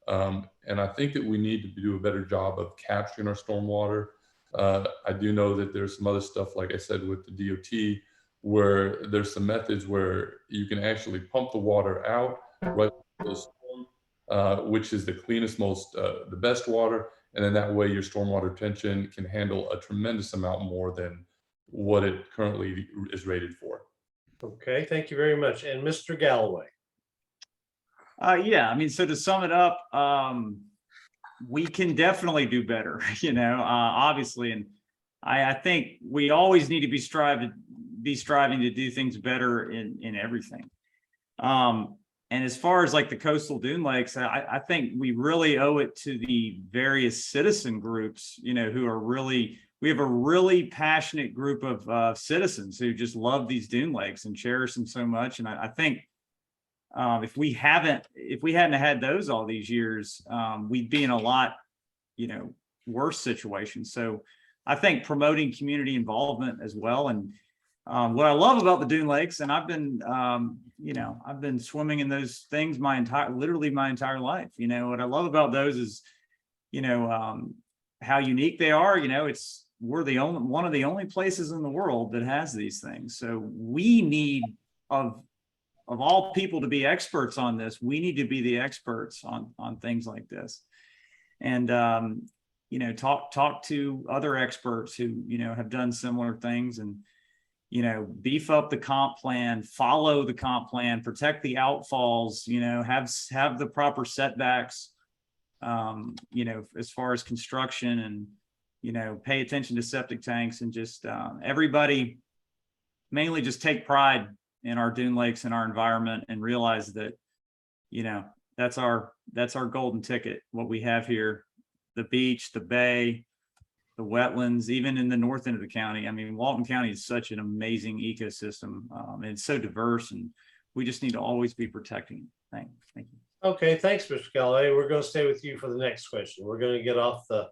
And I think that we need to do a better job of capturing our stormwater. I do know that there's some other stuff, like I said, with the DOT, where there's some methods where you can actually pump the water out right before the storm, which is the cleanest, the best water. And then that way your stormwater retention can handle a tremendous amount more than what it currently is rated for. Okay, thank you very much. And Mr. Galloway. Yeah, I mean, so to sum it up, we can definitely do better, obviously. And I think we always need to be striving to do things better in everything. And as far as like the coastal dune lakes, I think we really owe it to the various citizen groups, who are we have a really passionate group of citizens who just love these dune lakes and cherish them so much. And I think if we hadn't had those all these years, we'd be in a lot, worse situation. So I think promoting community involvement as well. And what I love about the dune lakes, and I've been swimming in those things literally my entire life. What I love about those is, how unique they are. We're one of the only places in the world that has these things. So we need of all people to be experts on this. We need to be the experts on things like this, and talk to other experts who have done similar things, and beef up the comp plan, follow the comp plan, protect the outfalls, have the proper setbacks, as far as construction, and, pay attention to septic tanks, and just everybody mainly just take pride in our dune lakes and our environment, and realize that, that's our golden ticket, what we have here, the beach, the bay, the wetlands, even in the north end of the county. I mean, Walton County is such an amazing ecosystem, and it's so diverse, and we just need to always be protecting it. Thank you. Okay, thanks, Mr. Galloway. We're going to stay with you for the next question. We're going to get off the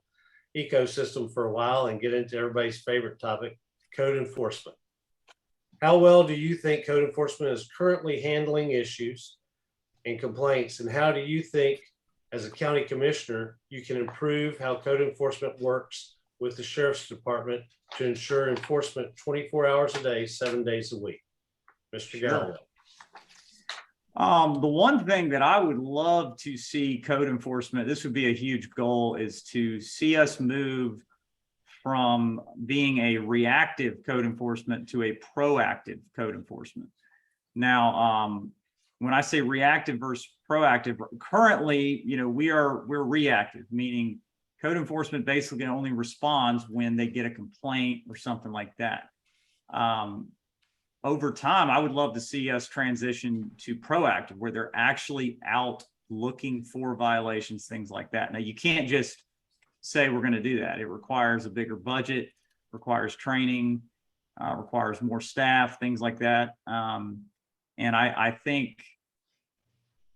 ecosystem for a while and get into everybody's favorite topic, code enforcement. How well do you think code enforcement is currently handling issues and complaints? And how do you think, as a county commissioner, you can improve how code enforcement works with the sheriff's department to ensure enforcement 24 hours a day, 7 days a week? Mr. Galloway. The one thing that I would love to see code enforcement, this would be a huge goal, is to see us move from being a reactive code enforcement to a proactive code enforcement. Now, when I say reactive versus proactive, currently, we're reactive, meaning code enforcement basically only responds when they get a complaint or something like that. Over time, I would love to see us transition to proactive, where they're actually out looking for violations, things like that. Now, you can't just say we're going to do that. It requires a bigger budget, requires training, requires more staff, things like that. And I think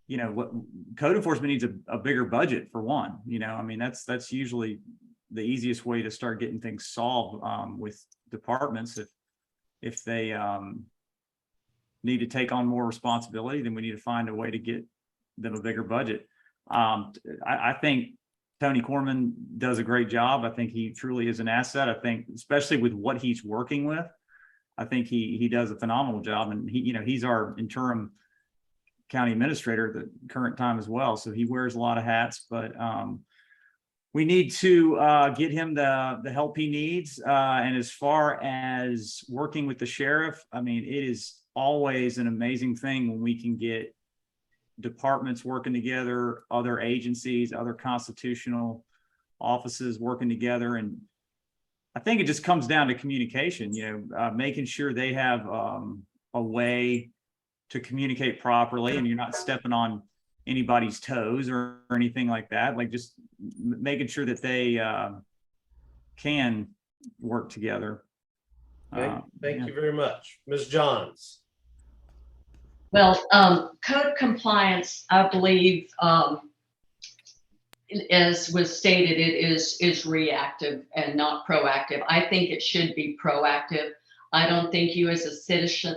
you know, what code enforcement needs a bigger budget for one, you know, I mean, that's usually the easiest way to start getting things solved with departments. If they need to take on more responsibility, then we need to find a way to get them a bigger budget. I think Tony Corman does a great job. I think he truly is an asset. I think, especially with what he's working with, I think he does a phenomenal job. And he, you know, he's our interim county administrator at the current time as well. So he wears a lot of hats, but we need to get him the help he needs. And as far as working with the sheriff, I mean, it is always an amazing thing when we can get departments working together, other agencies, other constitutional offices working together. And I think it just comes down to communication, you know, making sure they have a way to communicate properly and you're not stepping on anybody's toes or anything like that. Like just making sure that they can work together. Okay, thank Yeah. you very much. Ms. Johns. Well, code compliance, I believe, as was stated, it is reactive and not proactive. I think it should be proactive. I don't think you as a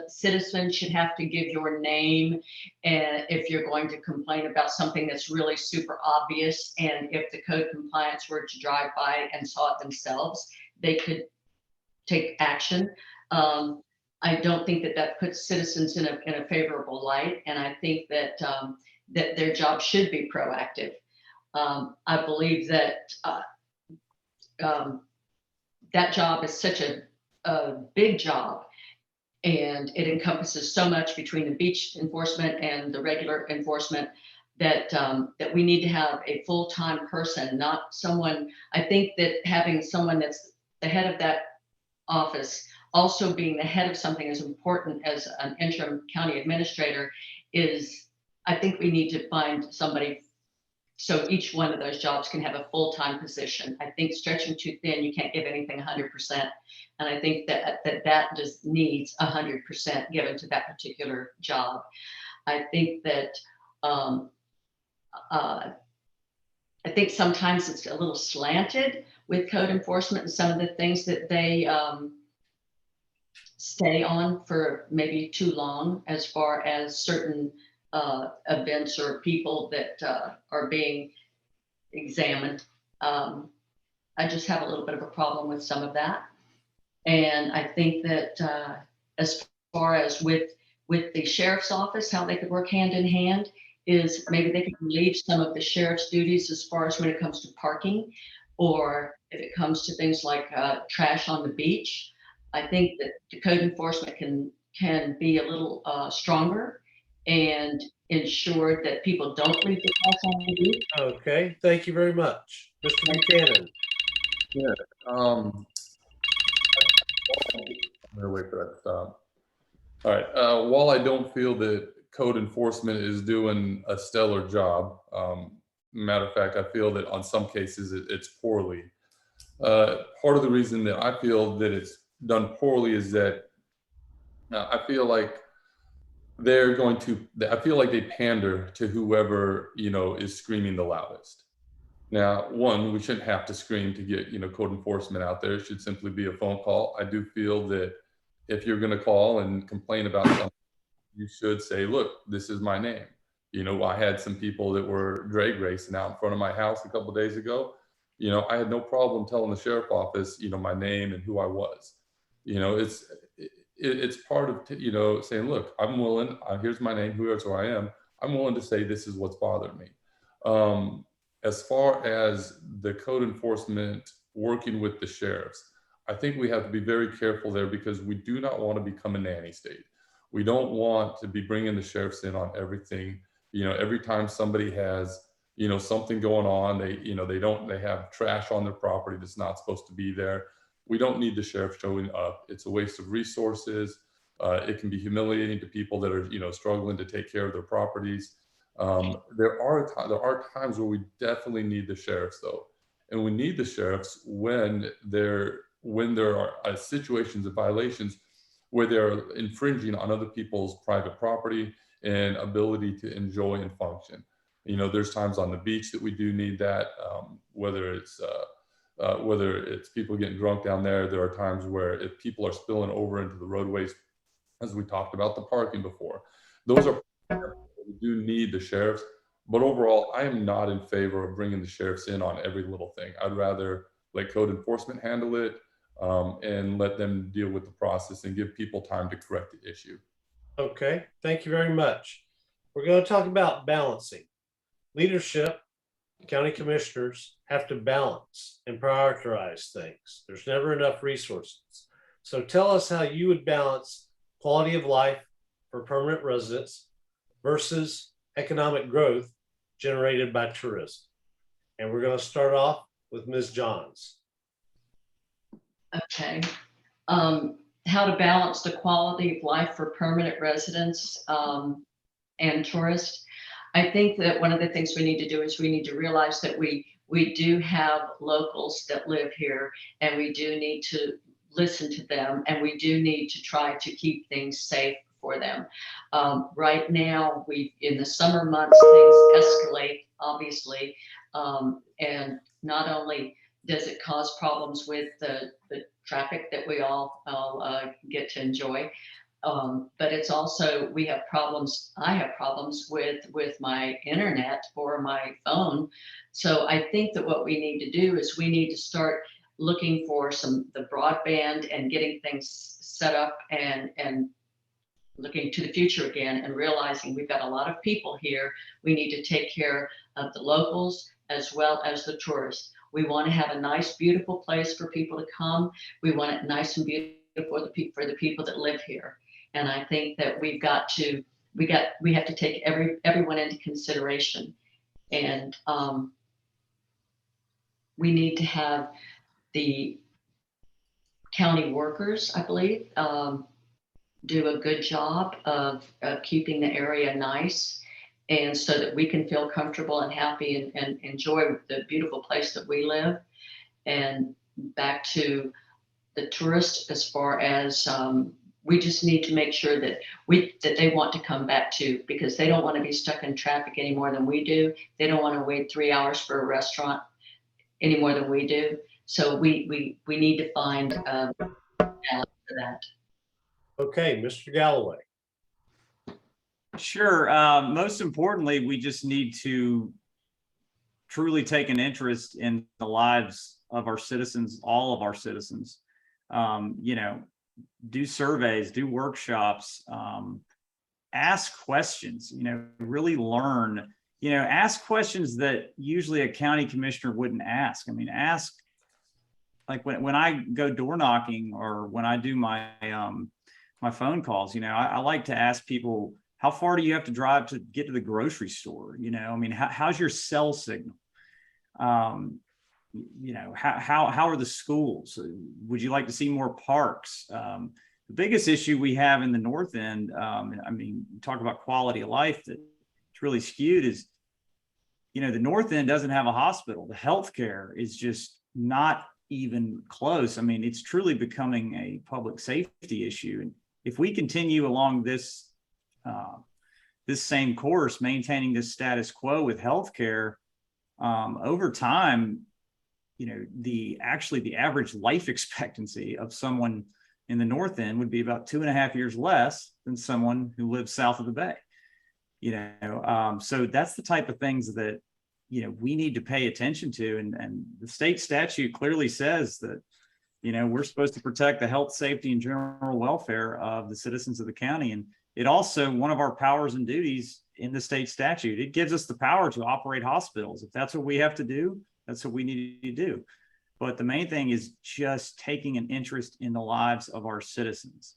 citizen should have to give your name and if you're going to complain about something that's really super obvious. And if the code compliance were to drive by and saw it themselves, they could take action. I don't think that puts citizens in a favorable light, and I think that that their job should be proactive. I believe that that job is such a big job, and it encompasses so much between the beach enforcement and the regular enforcement that that we need to have a full-time person, not someone. I think that having someone that's the head of that office also being the head of something as important as an interim county administrator is, I think we need to find somebody so each one of those jobs can have a full-time position. I think stretching too thin, you can't give anything 100%. And I think that just needs 100% given to that particular job. I think that I think sometimes it's a little slanted with code enforcement and some of the things that they stay on for maybe too long as far as certain events or people that are being examined. I just have a little bit of a problem with some of that. And I think that as far as with the sheriff's office, how they could work hand in hand is maybe they could relieve some of the sheriff's duties as far as when it comes to parking, or if it comes to things like trash on the beach. I think that the code enforcement can be a little stronger and ensure that people don't leave the trash on the beach. Okay, thank you very much. Mr. Buchanan. Yeah. I'm gonna wait for that to stop. All right. While I don't feel that code enforcement is doing a stellar job, matter of fact, I feel that on some cases it's poorly. Part of the reason that I feel that it's done poorly is that I feel like I feel like they pander to whoever, you know, is screaming the loudest. Now, one, we shouldn't have to scream to get, you know, code enforcement out there. It should simply be a phone call. I do feel that if you're going to call and complain about something, you should say, look, this is my name. You know, I had some people that were drag racing out in front of my house a couple of days ago. You know, I had no problem telling the sheriff office, you know, my name and who I was. You know, it's part of, you know, saying, look, I'm willing, here's my name, whoever who I am, I'm willing to say this is what's bothered me. As far as the code enforcement working with the sheriffs, I think we have to be very careful there because we do not want to become a nanny state. We don't want to be bringing the sheriffs in on everything. You know, every time somebody has, you know, something going on, they have trash on their property that's not supposed to be there. We don't need the sheriff showing up. It's a waste of resources. It can be humiliating to people that are, you know, struggling to take care of their properties. There are times where we definitely need the sheriffs though. And we need the sheriffs when there are situations of violations where they're infringing on other people's private property, and ability to enjoy and function. You know, there's times on the beach that we do need that, whether it's people getting drunk down there. There are times where if people are spilling over into the roadways, as we talked about the parking before, those are, we do need the sheriffs. But overall, I am not in favor of bringing the sheriffs in on every little thing. I'd rather let code enforcement handle it, and let them deal with the process and give people time to correct the issue. Okay, thank you very much. We're going to talk about balancing. Leadership, county commissioners have to balance and prioritize things. There's never enough resources. So tell us how you would balance quality of life for permanent residents versus economic growth generated by tourism. And we're going to start off with Ms. Johns. Okay. How to balance the quality of life for permanent residents and tourists. I think that one of the things we need to do is we need to realize that we do have locals that live here, and we do need to listen to them, and we do need to try to keep things safe for them. Right now, in the summer months, things escalate, obviously, and not only does it cause problems with the traffic that we all get to enjoy, but it's also, we have problems, I have problems with my internet or my phone. So I think that what we need to do is we need to start looking for the broadband and getting things set up and looking to the future again and realizing we've got a lot of people here. We need to take care of the locals as well as the tourists. We want to have a nice, beautiful place for people to come. We want it nice and beautiful for the people that live here. And I think that we have to take everyone into consideration. And we need to have the county workers, I believe, do a good job of keeping the area nice, and so that we can feel comfortable and happy and enjoy the beautiful place that we live. And back to the tourists, as far as we just need to make sure that they want to come back too, because they don't want to be stuck in traffic any more than we do. They don't want to wait 3 hours for a restaurant any more than we do. So we need to find a balance for that. Okay, Mr. Galloway. Sure. Most importantly, we just need to truly take an interest in the lives of our citizens, all of our citizens. Do surveys, do workshops, ask questions, really learn, ask questions that usually a county commissioner wouldn't ask. I mean, ask, like when I go door knocking or when I do my my phone calls, I like to ask people, how far do you have to drive to get to the grocery store? How's your cell signal? How are the schools? Would you like to see more parks? The biggest issue we have in the North End, talk about quality of life that's really skewed, is, the North End doesn't have a hospital. The healthcare is just not even close. It's truly becoming a public safety issue. And if we continue along this same course, maintaining this status quo with healthcare, over time, the average life expectancy of someone in the North End would be about 2.5 years less than someone who lives south of the Bay. So that's the type of things that we need to pay attention to, and the state statute clearly says that we're supposed to protect the health, safety, and general welfare of the citizens of the county. And it also, one of our powers and duties in the state statute, it gives us the power to operate hospitals. If that's what we have to do, that's what we need to do. But the main thing is just taking an interest in the lives of our citizens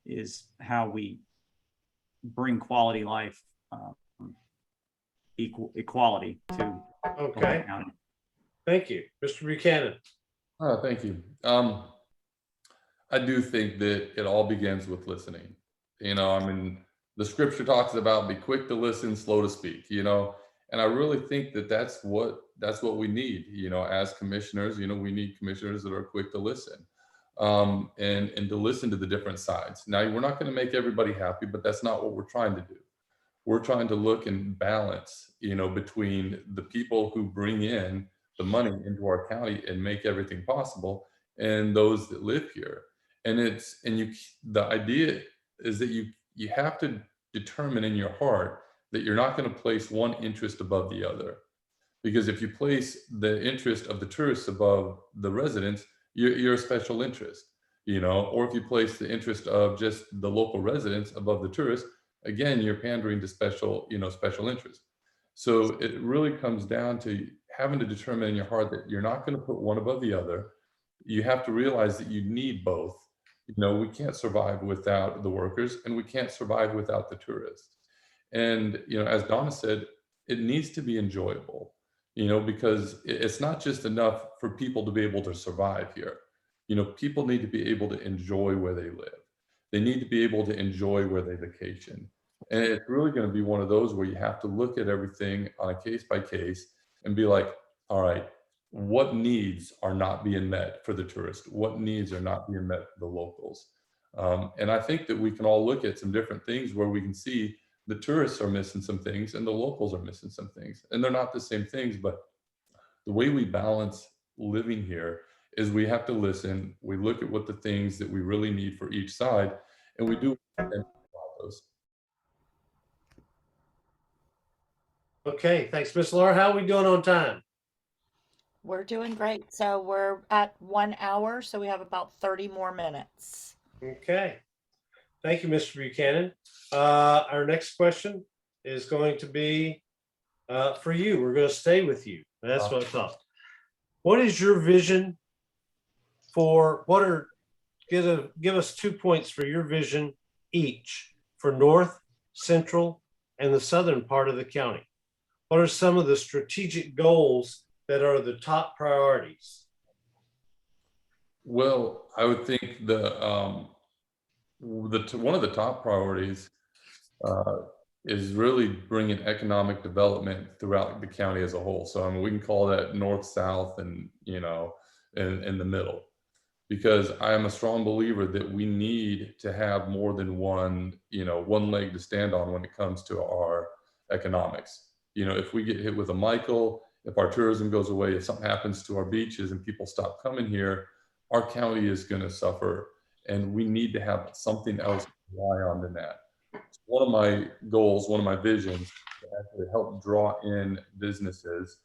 is how we bring quality life, equality to. Okay. Thank you. Mr. Buchanan. Thank you. I do think that it all begins with listening. The scripture talks about be quick to listen, slow to speak, and I really think that that's what we need, as commissioners. We need commissioners that are quick to listen, and to listen to the different sides. Now, we're not going to make everybody happy, but that's not what we're trying to do. we're trying to look and balance, between the people who bring in the money into our county and make everything possible and those that live here. And the idea is that you have to determine in your heart that you're not going to place one interest above the other. Because if you place the interest of the tourists above the residents, you're a special interest, or if you place the interest of just the local residents above the tourists, again, you're pandering to special interest. So it really comes down to having to determine in your heart that you're not going to put one above the other. You have to realize that you need both. We can't survive without the workers, and we can't survive without the tourists. And, as Donna said, it needs to be enjoyable, because it's not just enough for people to be able to survive here. People need to be able to enjoy where they live. They need to be able to enjoy where they vacation. And it's really going to be one of those where you have to look at everything on a case by case and be like, all right, what needs are not being met for the tourist? What needs are not being met for the locals? And I think that we can all look at some different things where we can see the tourists are missing some things and the locals are missing some things. And they're not the same things, but the way we balance living here is we have to listen. We look at what the things that we really need for each side, and we do those. Okay, thanks, Miss Laura. How are we doing on time? We're doing great. So we're at 1 hour, so we have about 30 more minutes. Okay. Thank you, Mr. Buchanan. Our next question is going to be for you. We're going to stay with you. That's what I thought. What is your vision for give us 2 points for your vision each for North, Central, and the southern part of the county? What are some of the strategic goals that are the top priorities? Well, I would think one of the top priorities is really bringing economic development throughout the county as a whole. So we can call that north, south, and in the middle, because I am a strong believer that we need to have more than one leg to stand on when it comes to our economics. If we get hit with a Michael, if our tourism goes away, if something happens to our beaches and people stop coming here, our county is going to suffer, and we need to have something else to rely on than that. One of my goals, one of my visions, to actually help draw in businesses.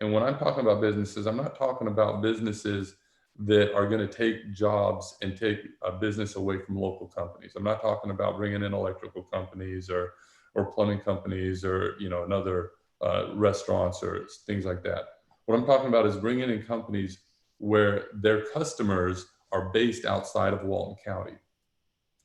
And when I'm talking about businesses, I'm not talking about businesses that are going to take jobs and take a business away from local companies. I'm not talking about bringing in electrical companies or plumbing companies or another restaurants or things like that. What I'm talking about is bringing in companies where their customers are based outside of Walton County.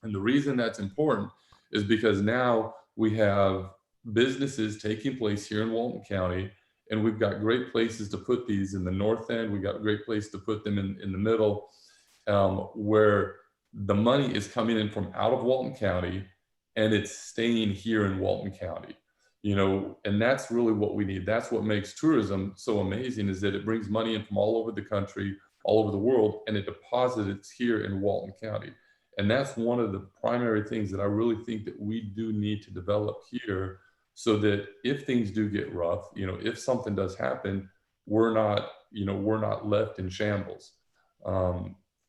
And the reason that's important is because now we have businesses taking place here in Walton County, and we've got great places to put these in the north end. We've got a great place to put them in the middle, where the money is coming in from out of Walton County and it's staying here in Walton County. And that's really what we need. That's what makes tourism so amazing, is that it brings money in from all over the country, all over the world, and it deposits here in Walton County. And that's one of the primary things that I really think that we do need to develop here, so that if things do get rough, if something does happen, we're not left in shambles.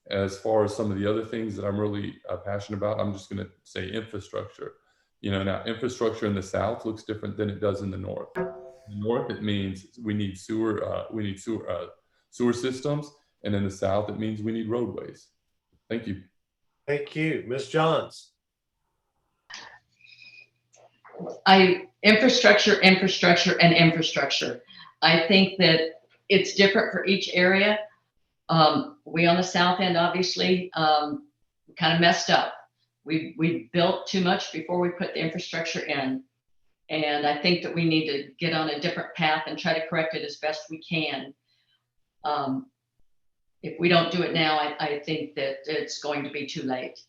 As far as some of the other things that I'm really passionate about, I'm just going to say infrastructure. Now infrastructure in the south looks different than it does in the north. In the north, it means we need sewer systems, and in the south, it means we need roadways. Thank you. Thank you, Ms. Johns. Infrastructure, and infrastructure. I think that it's different for each area. We on the south end, obviously, kind of messed up. We built too much before we put the infrastructure in. And I think that we need to get on a different path and try to correct it as best we can. If we don't do it now, I think that it's going to be too late.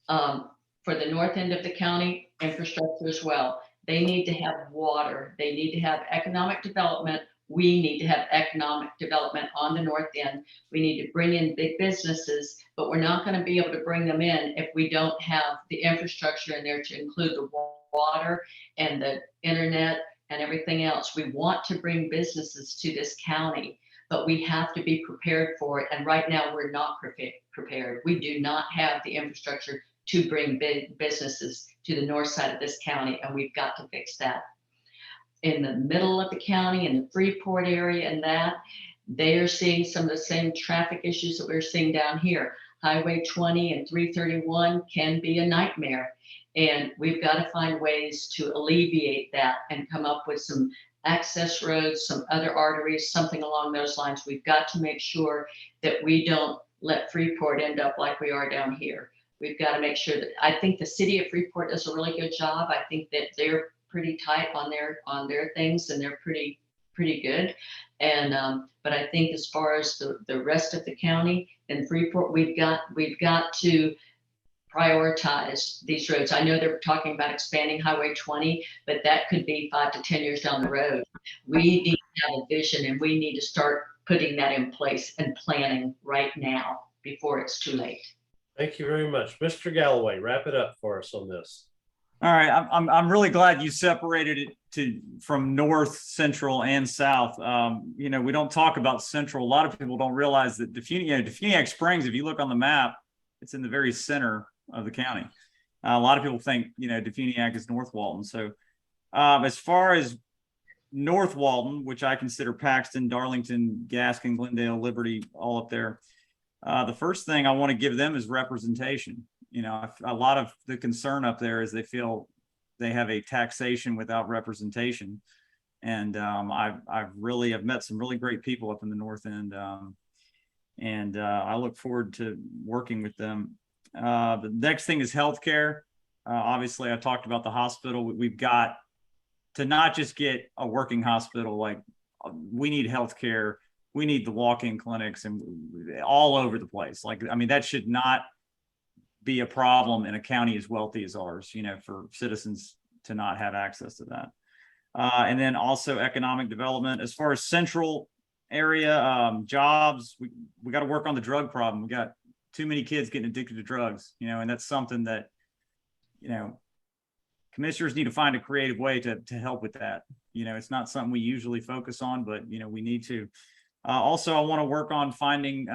For the north end of the county, infrastructure as well. They need to have water. They need to have economic development. We need to have economic development on the north end. We need to bring in big businesses, but we're not going to be able to bring them in if we don't have the infrastructure in there to include the water and the internet and everything else. We want to bring businesses to this county, but we have to be prepared for it. And right now, we're not prepared. We do not have the infrastructure to bring big businesses to the north side of this county, and we've got to fix that. In the middle of the county, in the Freeport area and that, they are seeing some of the same traffic issues that we're seeing down here. Highway 20 and 331 can be a nightmare. And we've got to find ways to alleviate that and come up with some access roads, some other arteries, something along those lines. We've got to make sure that we don't let Freeport end up like we are down here. We've got to make sure that, I think the city of Freeport does a really good job. I think that they're pretty tight on their things, and they're pretty good. And but I think as far as the rest of the county and Freeport, we've got to prioritize these roads. I know they're talking about expanding Highway 20, but that could be 5 to 10 years down the road. We need to have a vision, and we need to start putting that in place and planning right now before it's too late. Thank you very much. Mr. Galloway, wrap it up for us on this. All right, I'm really glad you separated it from north, central, and south. You know, we don't talk about central. A lot of people don't realize that Defuniak Springs, if you look on the map, it's in the very center of the county. A lot of people think, you know, Defuniak is North Walton. So as far as North Walton, which I consider Paxton, Darlington, Gaskin, Glendale, Liberty, all up there, the first thing I want to give them is representation. You know, a lot of the concern up there is they feel they have a taxation without representation. And I've met some really great people up in the North End. And I look forward to working with them. The next thing is healthcare. Obviously, I talked about the hospital. We've got to not just get a working hospital, like we need healthcare. We need the walk-in clinics and all over the place. Like, I mean, that should not be a problem in a county as wealthy as ours, you know, for citizens to not have access to that. And then also economic development. As far as central area, jobs, we got to work on the drug problem. We got too many kids getting addicted to drugs, you know, and that's something that, you know, commissioners need to find a creative way to help with that. You know, it's not something we usually focus on, but, you know, we need to. Also, I want to work on finding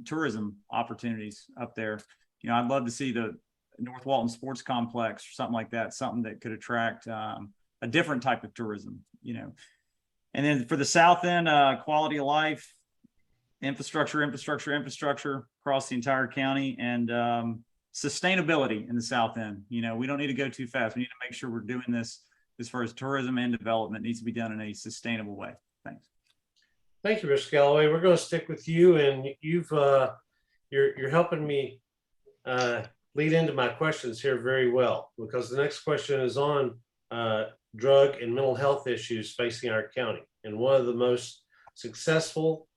tourism opportunities up there. You know, I'd love to see the North Walton Sports Complex or something like that, something that could attract a different type of tourism, you know. And then for the South End, quality of life, infrastructure across the entire county, and sustainability in the South End. You know, we don't need to go too fast. We need to make sure we're doing this as far as tourism and development needs to be done in a sustainable way. Thanks. Thank you, Mr. Galloway. We're going to stick with you, and you're helping me lead into my questions here very well, because the next question is on drug and mental health issues facing our county. And one of the most successful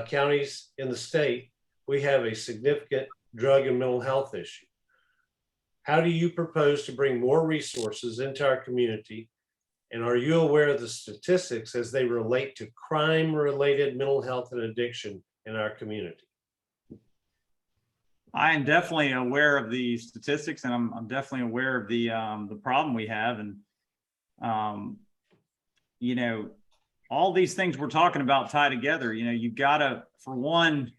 counties in the state, we have a significant drug and mental health issue. How do you propose to bring more resources into our community? And are you aware of the statistics as they relate to crime-related mental health and addiction in our community? I am definitely aware of the statistics, and I'm definitely aware of the problem we have. And, you know, all these things we're talking about tie together. You know, you've got to, for one,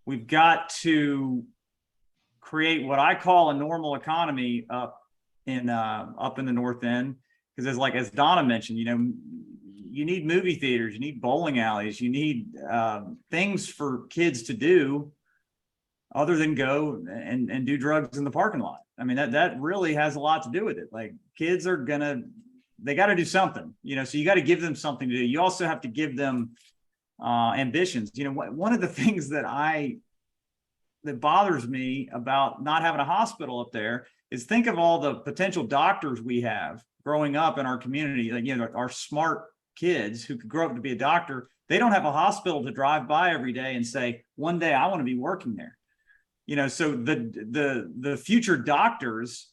we've got to create what I call a normal economy up in the North End. Because as Donna mentioned, you know, you need movie theaters, you need bowling alleys, you need things for kids to do other than go and do drugs in the parking lot. I mean, that really has a lot to do with it. Like, kids are they got to do something, you know, so you got to give them something to do. You also have to give them ambitions. You know, one of the things that bothers me about not having a hospital up there is think of all the potential doctors we have growing up in our community. Like, you know, our smart kids who could grow up to be a doctor, they don't have a hospital to drive by every day and say, one day I want to be working there. You know, so the future doctors,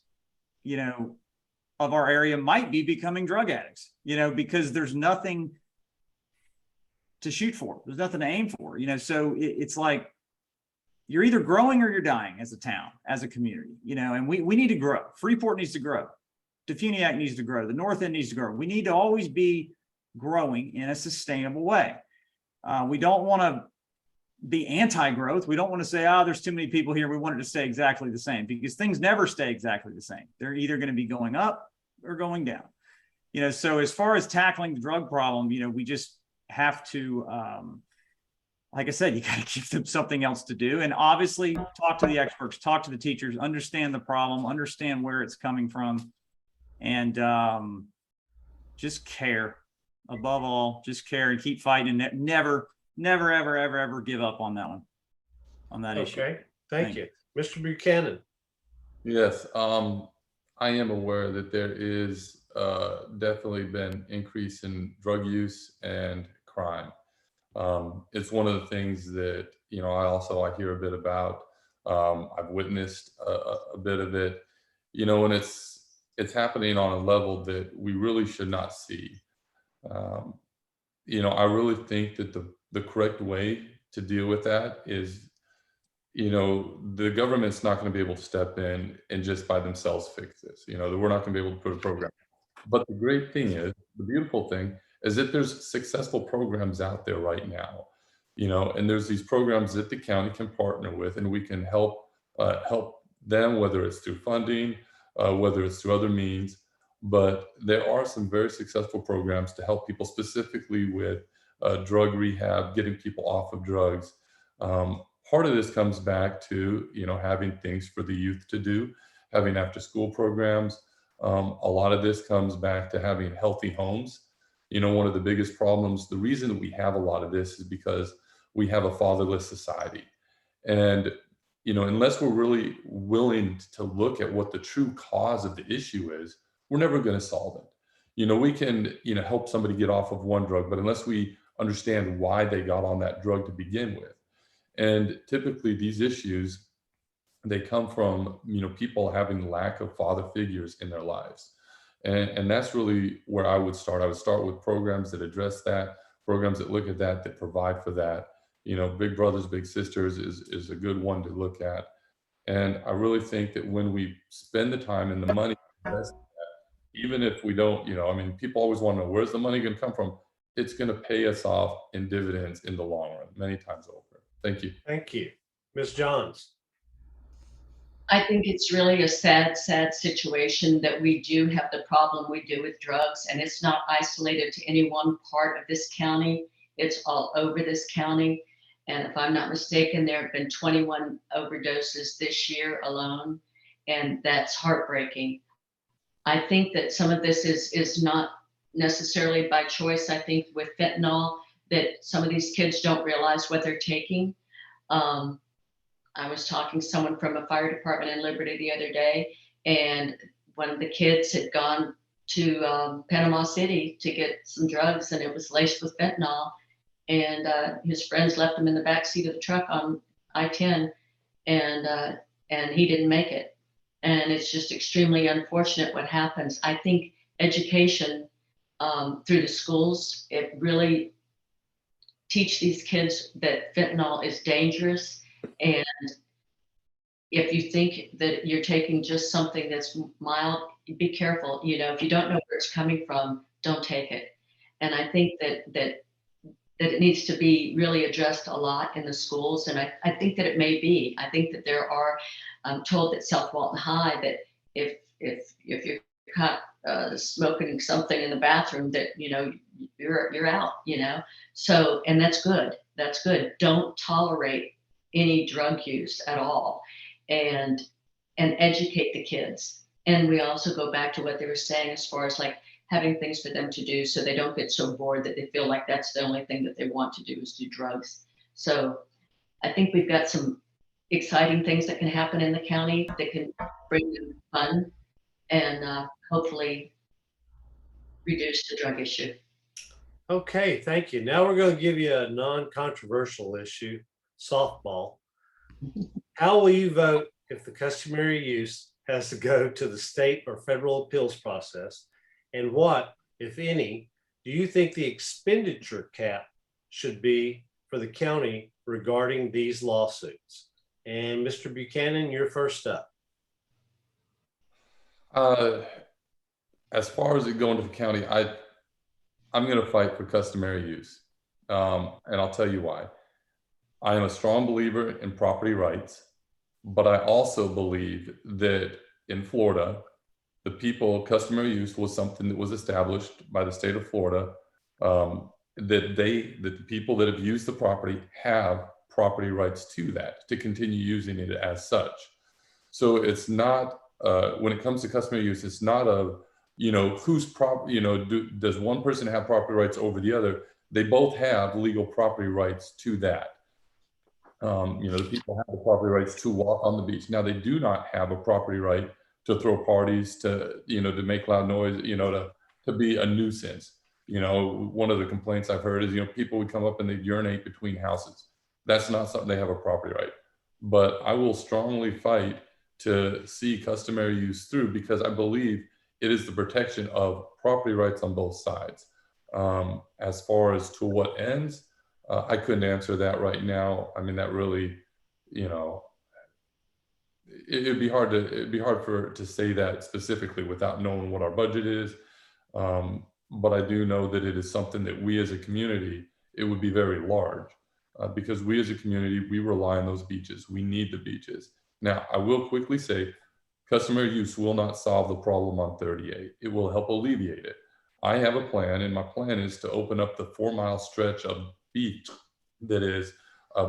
you know, of our area might be becoming drug addicts, you know, because there's nothing to shoot for. There's nothing to aim for, you know, so it's like you're either growing or you're dying as a town, as a community, you know, and we need to grow. Freeport needs to grow. Defuniak needs to grow. The North End needs to grow. We need to always be growing in a sustainable way. We don't want to be anti-growth. We don't want to say, oh, there's too many people here. We want it to stay exactly the same, because things never stay exactly the same. They're either going to be going up or going down. So as far as tackling the drug problem, we just have to, like I said, you got to give them something else to do. And obviously talk to the experts, talk to the teachers, understand the problem, understand where it's coming from, and just care. Above all, just care and keep fighting, and never, ever give up on that one, on that issue. Okay, thank you. Mr. Buchanan. Yes, I am aware that there is definitely been increase in drug use and crime. It's one of the things that, I hear a bit about. I've witnessed a bit of it, and it's happening on a level that we really should not see. I really think that the correct way to deal with that is, the government's not going to be able to step in and just by themselves fix this. We're not going to be able to put a program. But the great thing is, the beautiful thing is that there's successful programs out there right now, and there's these programs that the county can partner with, and we can help them, whether it's through funding, whether it's through other means. But there are some very successful programs to help people specifically with drug rehab, getting people off of drugs. Part of this comes back to, having things for the youth to do, having after school programs. A lot of this comes back to having healthy homes. One of the biggest problems, the reason that we have a lot of this is because we have a fatherless society. And, unless we're really willing to look at what the true cause of the issue is, we're never going to solve it. We can, help somebody get off of one drug, but unless we understand why they got on that drug to begin with. And typically these issues, they come from, people having lack of father figures in their lives. And that's really where I would start. I would start with programs that address that, programs that look at that provide for that. Big Brothers, Big Sisters is a good one to look at. And I really think that when we spend the time and the money, even if we don't, people always want to know, where's the money going to come from? It's going to pay us off in dividends in the long run, many times over. Thank you. Thank you. Ms. Johns. I think it's really a sad situation that we do have the problem we do with drugs, and it's not isolated to any one part of this county. It's all over this county. And if I'm not mistaken, there have been 21 overdoses this year alone, and that's heartbreaking. I think that some of this is not necessarily by choice. I think with fentanyl, that some of these kids don't realize what they're taking. I was talking to someone from a fire department in Liberty the other day, and one of the kids had gone to Panama City to get some drugs, and it was laced with fentanyl. And his friends left him in the backseat of the truck on I-10, and he didn't make it. And it's just extremely unfortunate what happens. I think education through the schools, it really teach these kids that fentanyl is dangerous. And if you think that you're taking just something that's mild, be careful. If you don't know where it's coming from, don't take it. And I think that it needs to be really addressed a lot in the schools. And I think that it may be. I think that there are, I'm told that South Walton High, that if you're caught smoking something in the bathroom, that, you're out, So, and that's good. That's good. Don't tolerate any drug use at all, and educate the kids. And we also go back to what they were saying as far as like having things for them to do so they don't get so bored that they feel like that's the only thing that they want to do is do drugs. So I think we've got some exciting things that can happen in the county that can bring them fun and hopefully reduce the drug issue. Okay, thank you. Now we're going to give you a non-controversial issue, softball. How will you vote if the customary use has to go to the state or federal appeals process? And what, if any, do you think the expenditure cap should be for the county regarding these lawsuits? And Mr. Buchanan, you're first up. as far as it going to the county, I'm going to fight for customary use. And I'll tell you why. I am a strong believer in property rights, but I also believe that in Florida, the people, customary use was something that was established by the state of Florida, that the people that have used the property have property rights to that, to continue using it as such. So it's not, when it comes to customary use, it's not a, whose property, does one person have property rights over the other? They both have legal property rights to that. The people have the property rights to walk on the beach. Now, they do not have a property right to throw parties, to make loud noise, to be a nuisance. One of the complaints I've heard is, people would come up and they'd urinate between houses. That's not something they have a property right. But I will strongly fight to see customary use through, because I believe it is the protection of property rights on both sides. As far as to what ends, I couldn't answer that right now. I mean, that really, it'd be hard to say that specifically without knowing what our budget is. But I do know that it is something that we as a community, it would be very large, because we as a community, we rely on those beaches. We need the beaches. Now, I will quickly say, customary use will not solve the problem on 38. It will help alleviate it. I have a plan, and my plan is to open up the 4-mile stretch of beach that is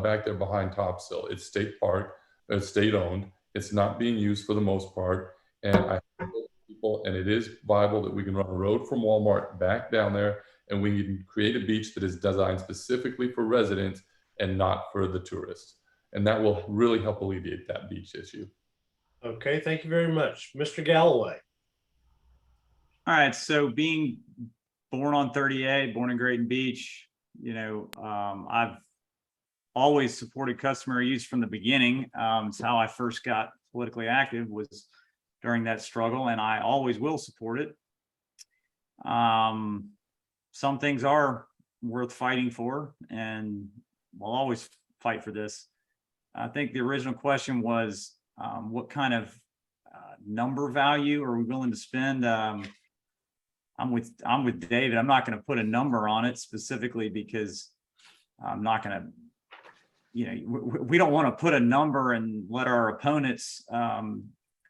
back there behind Topsail. It's state park, it's state owned. It's not being used for the most part. And I have people, and it is viable that we can run a road from Walmart back down there, and we can create a beach that is designed specifically for residents and not for the tourists. And that will really help alleviate that beach issue. Okay, thank you very much. Mr. Galloway. All right, so being born on 38, born in Grayton Beach, I've always supported customary use from the beginning. It's how I first got politically active, was during that struggle, and I always will support it. Some things are worth fighting for, and we'll always fight for this. I think the original question was, what kind of number value are we willing to spend? I'm with David. I'm not going to put a number on it specifically, because I'm not going to, we don't want to put a number and let our opponents,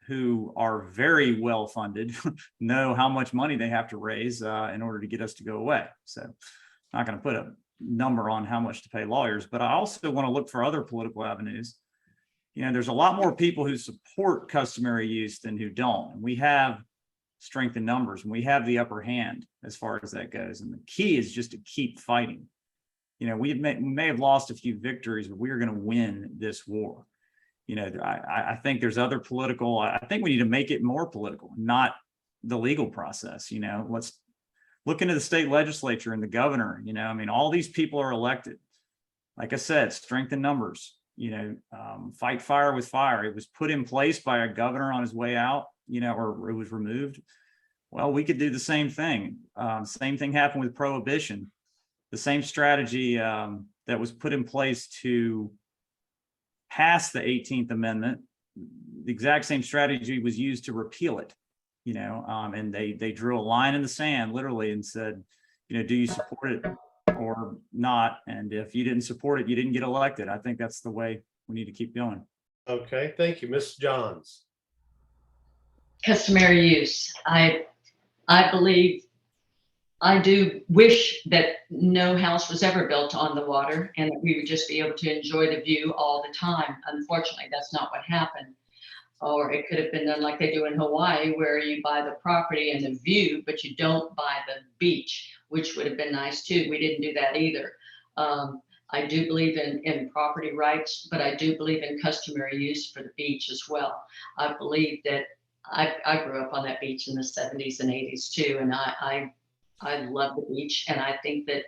who are very well funded, know how much money they have to raise in order to get us to go away. So I'm not going to put a number on how much to pay lawyers, but I also want to look for other political avenues. There's a lot more people who support customary use than who don't. And we have strength in numbers, and we have the upper hand as far as that goes. And the key is just to keep fighting. We may have lost a few victories, but we're going to win this war. I think there's other political, I think we need to make it more political, not the legal process. Let's look into the state legislature and the governor. All these people are elected. Like I said, strength in numbers. Fight fire with fire. It was put in place by a governor on his way out, or it was removed. Well, we could do the same thing. Same thing happened with prohibition. The same strategy that was put in place to pass the 18th Amendment, the exact same strategy was used to repeal it. And they drew a line in the sand, literally, and said, do you support it or not? And if you didn't support it, you didn't get elected. I think that's the way we need to keep going. Okay, thank you. Ms. Johns. Customary use. I believe, I do wish that no house was ever built on the water and that we would just be able to enjoy the view all the time. Unfortunately, that's not what happened. Or it could have been done like they do in Hawaii, where you buy the property and the view, but you don't buy the beach, which would have been nice too. We didn't do that either. I do believe in property rights, but I do believe in customary use for the beach as well. I believe that I grew up on that beach in the 70s and 80s too, and I love the beach, and I think that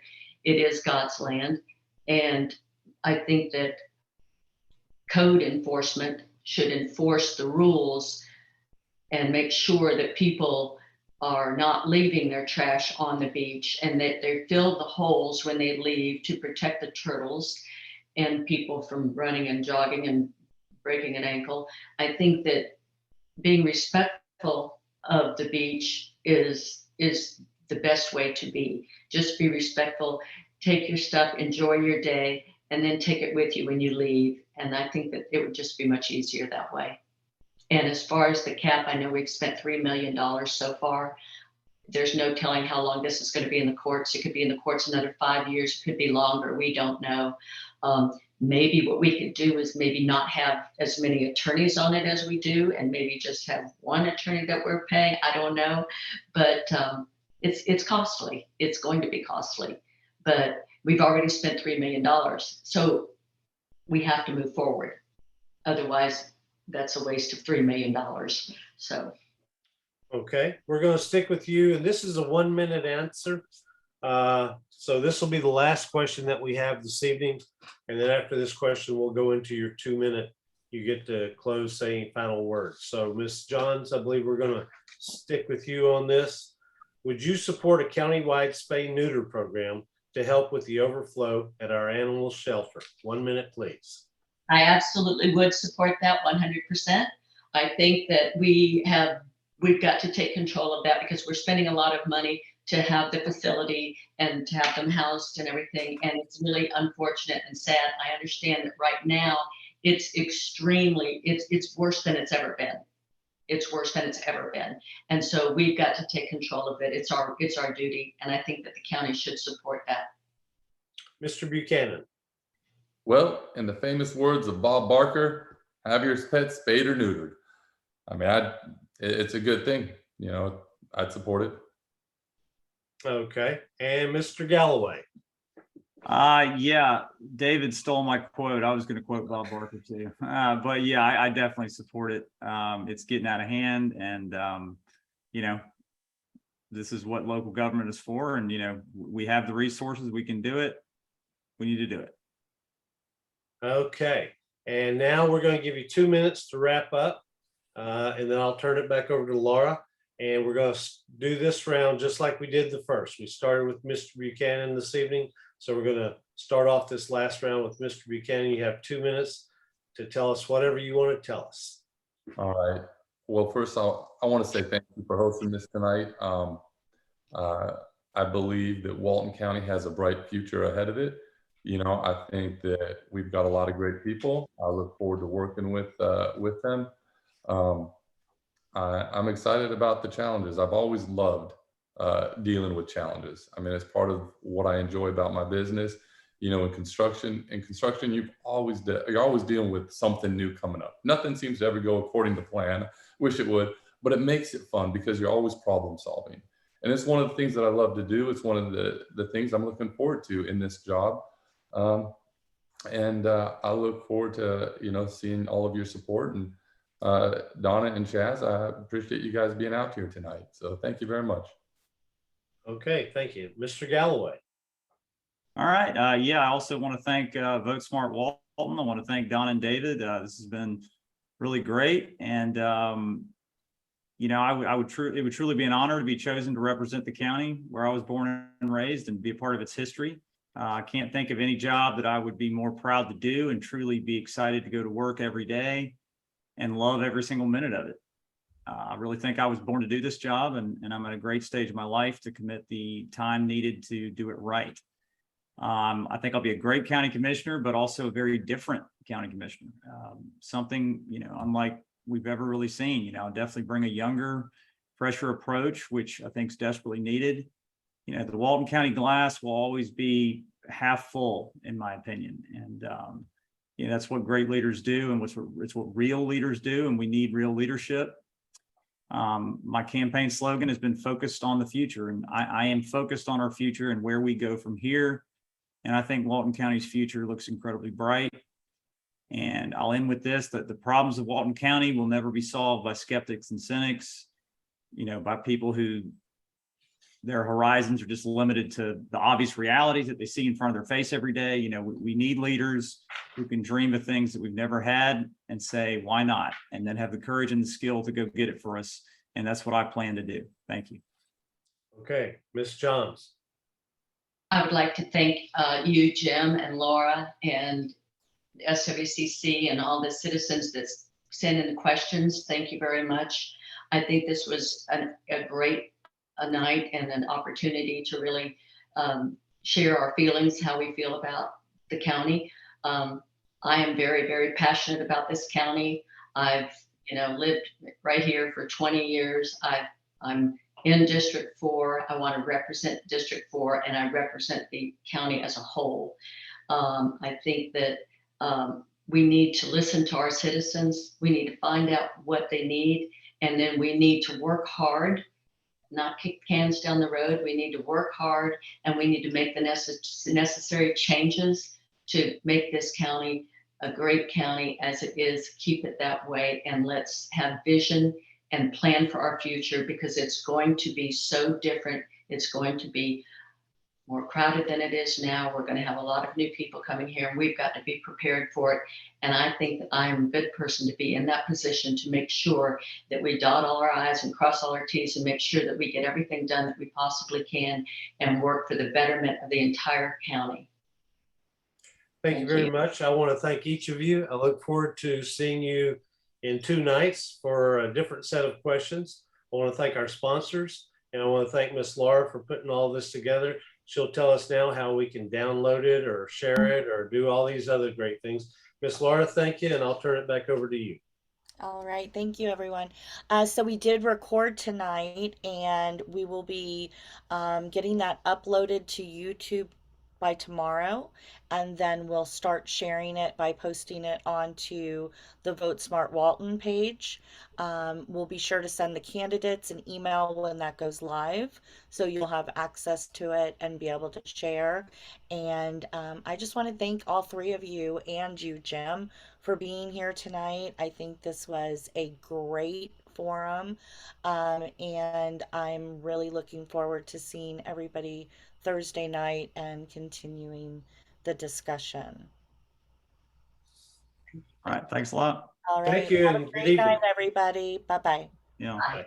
it is God's land. And I think that code enforcement should enforce the rules and make sure that people are not leaving their trash on the beach, and that they fill the holes when they leave to protect the turtles and people from running and jogging and breaking an ankle. I think that being respectful of the beach is the best way to be. Just be respectful, take your stuff, enjoy your day, and then take it with you when you leave. And I think that it would just be much easier that way. And as far as the cap, I know we've spent $3 million so far. There's no telling how long this is going to be in the courts. It could be in the courts another 5 years, it could be longer. We don't know. Maybe what we could do is maybe not have as many attorneys on it as we do, and maybe just have one attorney that we're paying. I don't know, but it's costly. It's going to be costly, but we've already spent $3 million. So we have to move forward. Otherwise, that's a waste of $3 million. So. Okay, we're going to stick with you, and this is a 1-minute answer. So this will be the last question that we have this evening. And then after this question, we'll go into your 2-minute. You get to close saying final words. So Ms. Johns, I believe we're going to stick with you on this. Would you support a countywide spay neuter program to help with the overflow at our animal shelter? 1 minute, please. I absolutely would support that 100%. I think that we've got to take control of that, because we're spending a lot of money to have the facility and to have them housed and everything. And it's really unfortunate and sad. I understand that right now it's worse than it's ever been. It's worse than it's ever been. And so we've got to take control of it. It's our duty. And I think that the county should support that. Mr. Buchanan. Well, in the famous words of Bob Barker, have your pet spayed or neutered. I mean, it's a good thing. You know, I'd support it. Okay. And Mr. Galloway. Yeah, David stole my quote. I was going to quote Bob Barker too. But yeah, I definitely support it. It's getting out of hand, and you know, this is what local government is for. And, you know, we have the resources, we can do it. We need to do it. Okay. And now we're going to give you 2 minutes to wrap up. And then I'll turn it back over to Laura. And we're going to do this round just like we did the first. We started with Mr. Buchanan this evening. So we're going to start off this last round with Mr. Buchanan. You have 2 minutes to tell us whatever you want to tell us. All right. Well, first, I want to say thank you for hosting this tonight. I believe that Walton County has a bright future ahead of it. You know, I think that we've got a lot of great people. I look forward to working with them. I'm excited about the challenges. I've always loved dealing with challenges. I mean, it's part of what I enjoy about my business. You know, in construction, you're always dealing with something new coming up. Nothing seems to ever go according to plan. Wish it would, but it makes it fun because you're always problem solving. And it's one of the things that I love to do. It's one of the things I'm looking forward to in this job. And I look forward to, you know, seeing all of your support. And Donna and Chaz, I appreciate you guys being out here tonight. So thank you very much. Okay, thank you. Mr. Galloway. All right. Yeah, I also want to thank Vote Smart Walton. I want to thank Don and David. This has been really great. And, you know, it would truly be an honor to be chosen to represent the county where I was born and raised and be a part of its history. I can't think of any job that I would be more proud to do and truly be excited to go to work every day and love every single minute of it. I really think I was born to do this job, and I'm at a great stage of my life to commit the time needed to do it right. I think I'll be a great county commissioner, but also a very different county commissioner. Something, you know, unlike we've ever really seen. You know, I'll definitely bring a younger, fresher approach, which I think is desperately needed. You know, the Walton County glass will always be half full, in my opinion. And, you know, that's what great leaders do, and it's what real leaders do, and we need real leadership. My campaign slogan has been focused on the future, and I am focused on our future and where we go from here. And I think Walton County's future looks incredibly bright. And I'll end with this, that the problems of Walton County will never be solved by skeptics and cynics, you know, by people who their horizons are just limited to the obvious realities that they see in front of their face every day. You know, we need leaders who can dream of things that we've never had and say, why not? And then have the courage and the skill to go get it for us. And that's what I plan to do. Thank you. Okay, Ms. Johns. I would like to thank you, Jim and Laura and SWCC and all the citizens that sent in the questions. Thank you very much. I think this was a great a night and an opportunity to really share our feelings, how we feel about the county. I am very, very passionate about this county. I've, lived right here for 20 years. I'm in District 4. I want to represent District 4, and I represent the county as a whole. I think that we need to listen to our citizens. We need to find out what they need, and then we need to work hard, not kick cans down the road. We need to work hard, and we need to make the necessary changes to make this county a great county as it is. Keep it that way, and let's have vision and plan for our future, because it's going to be so different. It's going to be more crowded than it is now. We're going to have a lot of new people coming here, and we've got to be prepared for it. And I think that I'm a good person to be in that position to make sure that we dot all our I's and cross all our T's and make sure that we get everything done that we possibly can and work for the betterment of the entire county. Thank you very much. I want to thank each of you. I look forward to seeing you in 2 nights for a different set of questions. I want to thank our sponsors, and I want to thank Miss Laura for putting all this together. She'll tell us now how we can download it or share it or do all these other great things. Miss Laura, thank you, and I'll turn it back over to you. All right, thank you, everyone. So we did record tonight, and we will be getting that uploaded to YouTube by tomorrow, and then we'll start sharing it by posting it onto the Vote Smart Walton page. We'll be sure to send the candidates an email when that goes live, so you'll have access to it and be able to share. And I just want to thank all 3 of you and you, Jim, for being here tonight. I think this was a great forum, and I'm really looking forward to seeing everybody Thursday night and continuing the discussion. All right. Thanks a lot. All right. Thank you, Have a and good great night, evening. everybody. Bye-bye. Yeah. Bye.